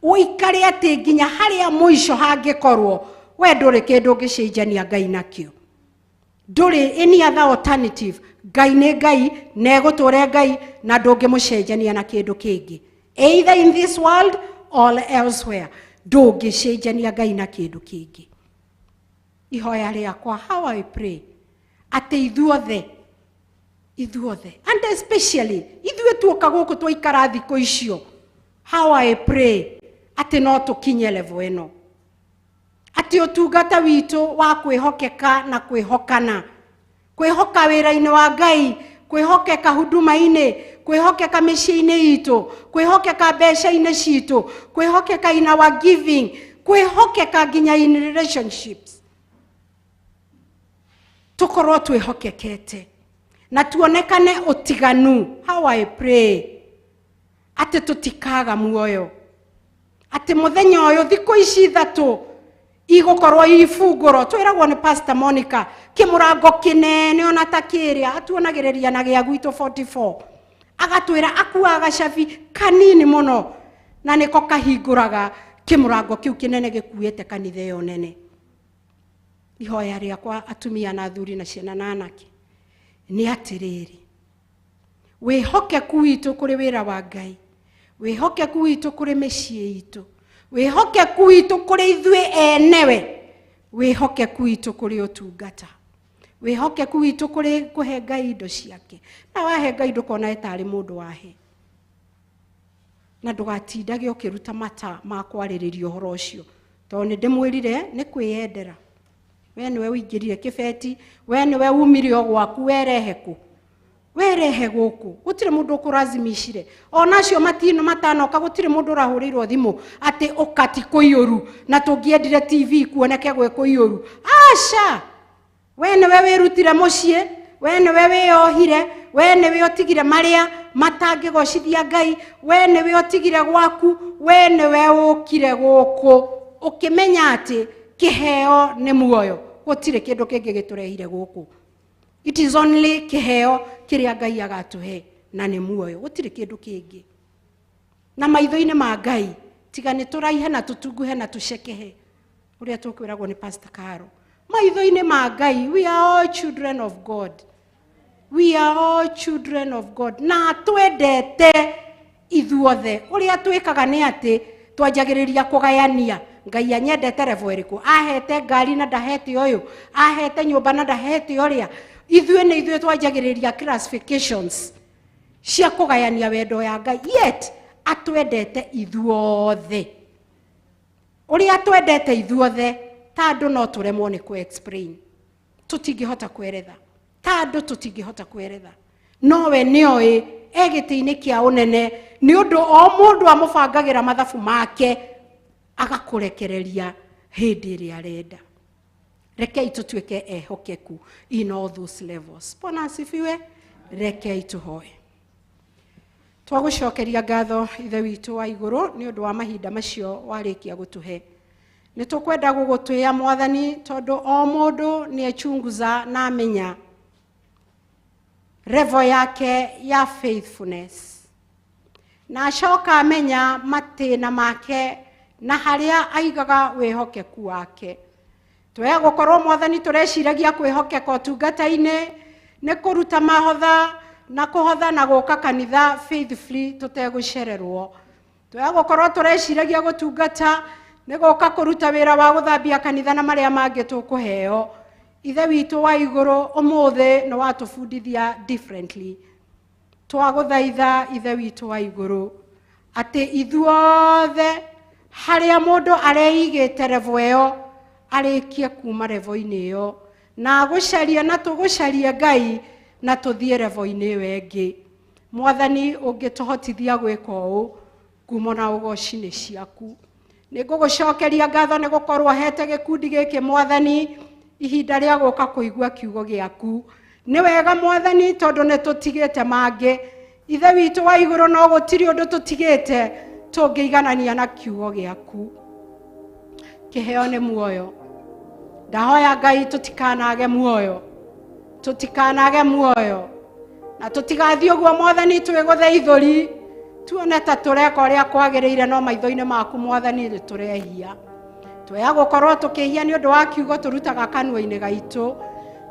Speaker 3: uikare ati nginya haria muico hangikorwo we nduri kindu ngicenjania Ngai nakio nduri any other alternative Ngai ni Ngai neguture Ngai na ndungimucenjania na kindu kingi either in this world or elsewhere ndungicenjania Ngai na kindu kingi ihoya riakwa how I pray ati ithuothe and especially ithuĩ tuoka gũkũ twaikara thikũ icio how I pray ati no tukinye level eno ati utungata witu wa kwihokeka na kwihokana kwihoka wira-ini wa Ngai kwihokeka huduma-ini kwihokeka mĩciĩ-ini itu kwihokeka mbeca-ini citu kwihokeka in our giving kwihokeka nginya in relationships tukorwo twihokekete na tuonekane utiganu how I pray ati tutikaga muoyo ati muthenya uyu thikũ ici ithatu igukorwo ifunguro twiragwo ni Pastor Monica kimurango kinene ona takiria atuonagiriria na gia gwito 44 agatwira akuaga cabi kanini muno na niko kahinguraga kimurango kiu kinene gikuite kanitha yo nene ihoya riakwa atumia na athuri na ciana na anake ni atiriri wihokeku witu kuri wira wa Ngai wihokeku witu kuri mĩciĩ itu wihokeku witu kuri ithuĩ enewe wihokeku witu kuri utungata wihokeku witu kuri kuhe Ngai indo ciake na wahe Ngai ndukona etari mundu wahe na ndugatindage ukiruta mata ma kwaririria uhoro ucio to ni ndimwirire ni kwiyendera we niwe wingirire kibeti we niwe umire ogwaku wereheku werehe guku gutire mundu ukurazimishire onacio matino matanoka gutire mundu rahurirwo thimu ati ukati kuiyuru na tungiendire TV kuoneke gwe kuiyuru asha we niwe wirutire mucie we niwe wiyohire we niwe utigire maria matangigocithia Ngai we niwe utigire gwaku we niwe ukire guku ukimenya ati kiheo ni muoyo gutire kindu kingi giturehire guku it is only kiheo kiria Ngai agatuhe na ni muoyo gutire kindu kingi na maitho-ini ma Ngai tiga ni turaihe na tutunguhe na tucekehe uria tukwiragwo ni Pastor Karo maitho-ini ma Ngai we are all children of God we are all children of God na twendete ithuothe uria twikaga ni ati twanjagiriria kugayania Ngai anyendete level iriku ahete ngari na ndahete uyu ahete nyumba na ndahete uria ithuĩ nĩ ithuĩ twanjagĩrĩria classifications cia kũgayania wendo ya Ngai yet atwendete ithuothe uria atwendete ithuothe tandũ no tũremwo nĩ ku explain tutingĩhota kweretha tandũ tutingĩhota kweretha no we nĩoĩ egĩtĩ-inĩ kĩa ũnene nĩ ũndũ o mũndũ amũbangagĩra mathabu make agakũrekereria hĩndĩ ĩrĩa arenda rekei tutuike ehokeku in all those levels Bwana asifiwe rekei tuhoe twagucokeria ngatho ithe witu wa iguru ni undu wa mahinda macio warikia gutuhe ni tukwenda gugutwia mwathani tondu o mundu ni echunguza na amenya level yake ya faithfulness na acoka amenya matina make na haria aigaga wihokeku wake Twe gukorwo mwathani tureciragia kwihokeka utungata-ini ni kuruta mahotha na kuhotha na guka kanitha faithfully tutegucererwo. Twe gukorwo tureciragia gutungata Negoka kuruta wira wa guthambia kanitha na maria mangi tukuheo. Ithe witu wa iguru umuthe no watubundithia differently. Twaguthaitha ithe witu wa iguru ati ithuothe haria mundu areigite revo iyo arikie kuma revo-ini iyo na gucaria na tugucaria Ngai na tuthie revo-ini iyo engi. Mwathani ungituhotithia gwika uu ngumo na ugoci-ini ciaku. Nigugucokeria ngatho ni gukorwo hete gikundi giki Mwathani ihinda ria guka kuigua kiugo giaku. Ni wega Mwathani tondu ne tutigite mangi. Ithe witu wa iguru no gutiri undu tutigite tungiiganania na kiugo giaku. Kiheo ni muoyo. Ndahoya Ngai tutikanage muoyo. Tutikanage muoyo. Na tutigathie uguo Mwathani twiguthe ithuri. Tuone ta tureka uria kwagiriire no maitho-ini maku Mwathani ri turehia. Tweya gukorwo tukihia ni undu wa kiugo turutaga kanua-ini gaitu.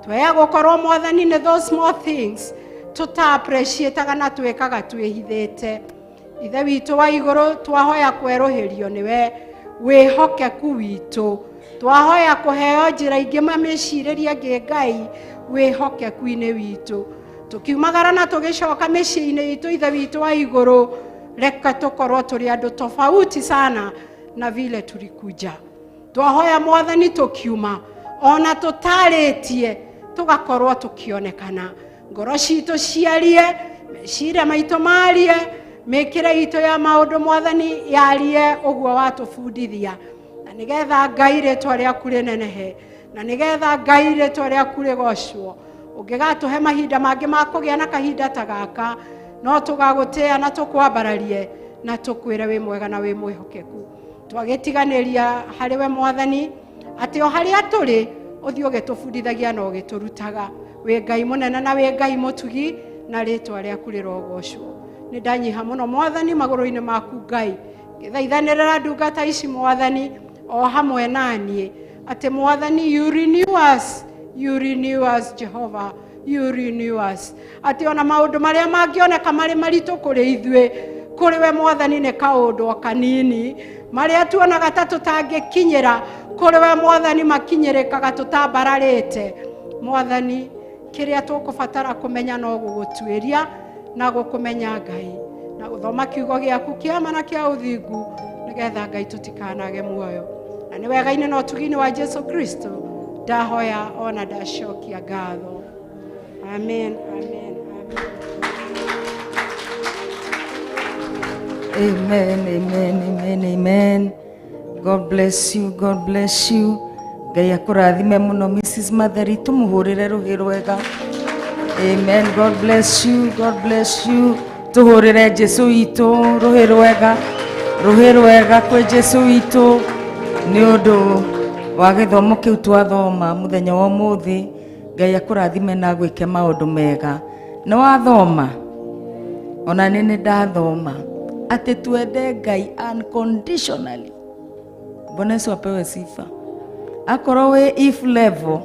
Speaker 3: Tweya gukorwo Mwathani ni those small things tuta appreciate na twekaga twihithite. Ithe witu wa iguru twahoya kweruhirio niwe wihokeku witu. Twahoya kuheo njira ingi mamiciriria ngi Ngai wihokeku-ini witu. Tukiumagara na tugicoka micii-ini itu ithe witu wa iguru reka tukorwo turi andu tofauti sana na vile tulikuja. Twahoya Mwathani tukiuma ona tutaritie tugakorwo tukionekana. Ngoro citu ciarie meciria maitu marie mikire itu ya maundu Mwathani yarie uguo watubundithia. Na nigetha Ngai ritwa riaku rinenehe na nigetha Ngai ritwa riaku rigocwo. Ungigatuhe mahinda mangi ma kugia na kahinda ta gaka no tugagutia na tukwambararie na tukwire wi mwega na wi mwihokeku. Twagitiganiria hariwe Mwathani ati o haria turi uthio ugitubundithagia no ugiturutaga. Wi Ngai munene na wi Ngai mutugi na ritwa riaku rirogocwo. Ni ndanyiha muno Mwathani maguru-ini maku Ngai. Ngithaithanirira ndungata ici Mwathani o hamwe nanie ati Mwathani you renew us. You renew us, Jehovah. You renew us. Ati ona maundu maria mangioneka mari maritu kuri ithue kuri we Mwathani ni kaundu kanini maria tuonaga ta tutangikinyira kuri we Mwathani makinyirikaga tutambararite. Mwathani kiria tukubatara kumenya no gugutwiria na gukumenya Ngai na guthoma kiugo giaku kiama na kia uthingu nigetha Ngai tutikanage muoyo. Na ni wega-ini no tugini wa Jesu Kristo ndahoya ona ndacokia ngatho. Amen, amen,
Speaker 5: amen, amen, amen, amen. God bless you, God bless you. Ngai akurathime muno Mrs. Matheri, tumuhurire ruhi rwega. Amen, God bless you, God bless you. Tuhurire Jesu witu ruhi rwega kwe Jesu witu ni undu wa githomo kiu twathoma muthenya wa muthi. Ngai akurathime na gwike maundu mega. Ni wathoma ona nini ndathoma ati twende Ngai unconditionally. Bwana Yesu apewe sifa. Akorwo we if level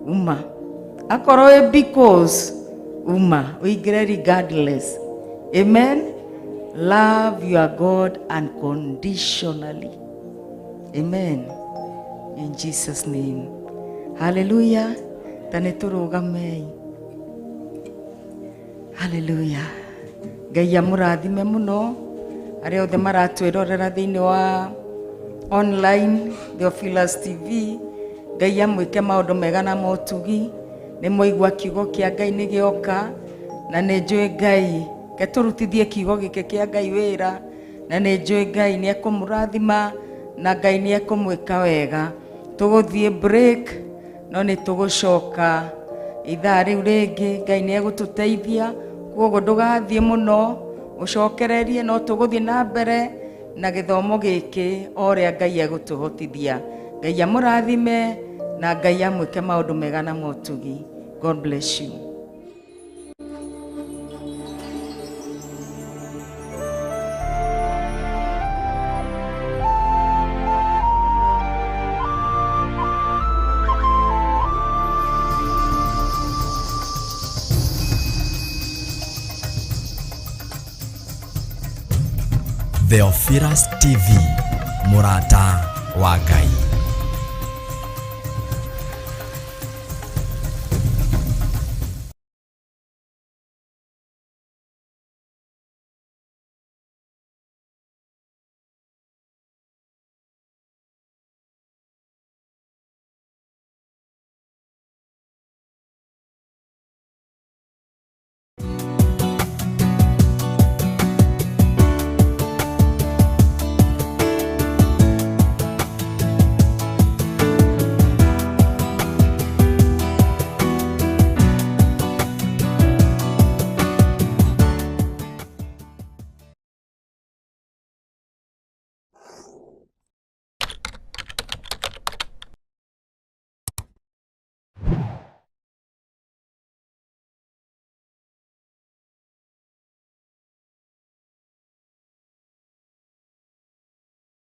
Speaker 5: uma, akorwo we because uma, uigire regardless. Amen. Love your God unconditionally. Amen. In Jesus' name. Hallelujah. Tane turugame. Hallelujah. Ngai amurathime muno aria othe maratwirorera thiini wa online Theophilus TV. Ngai amwike maundu mega na motugi. Ni moigwa kiugo kia Ngai ni gioka na ni njui Ngai keturutithie kiugo gike kia Ngai wira na ni njui Ngai ni ekumurathima na Ngai ni ekumwika wega. Tuguthie break no ni tugucoka ithaa riu ringi. Ngai ni egututeithia koguo ndugathie muno ucokererie no tuguthie na mbere na githomo giki oria Ngai egutuhotithia. Ngai amurathime na Ngai amwike maundu mega na motugi. God bless you.
Speaker 1: Theophilus TV, MURATA wa Ngai.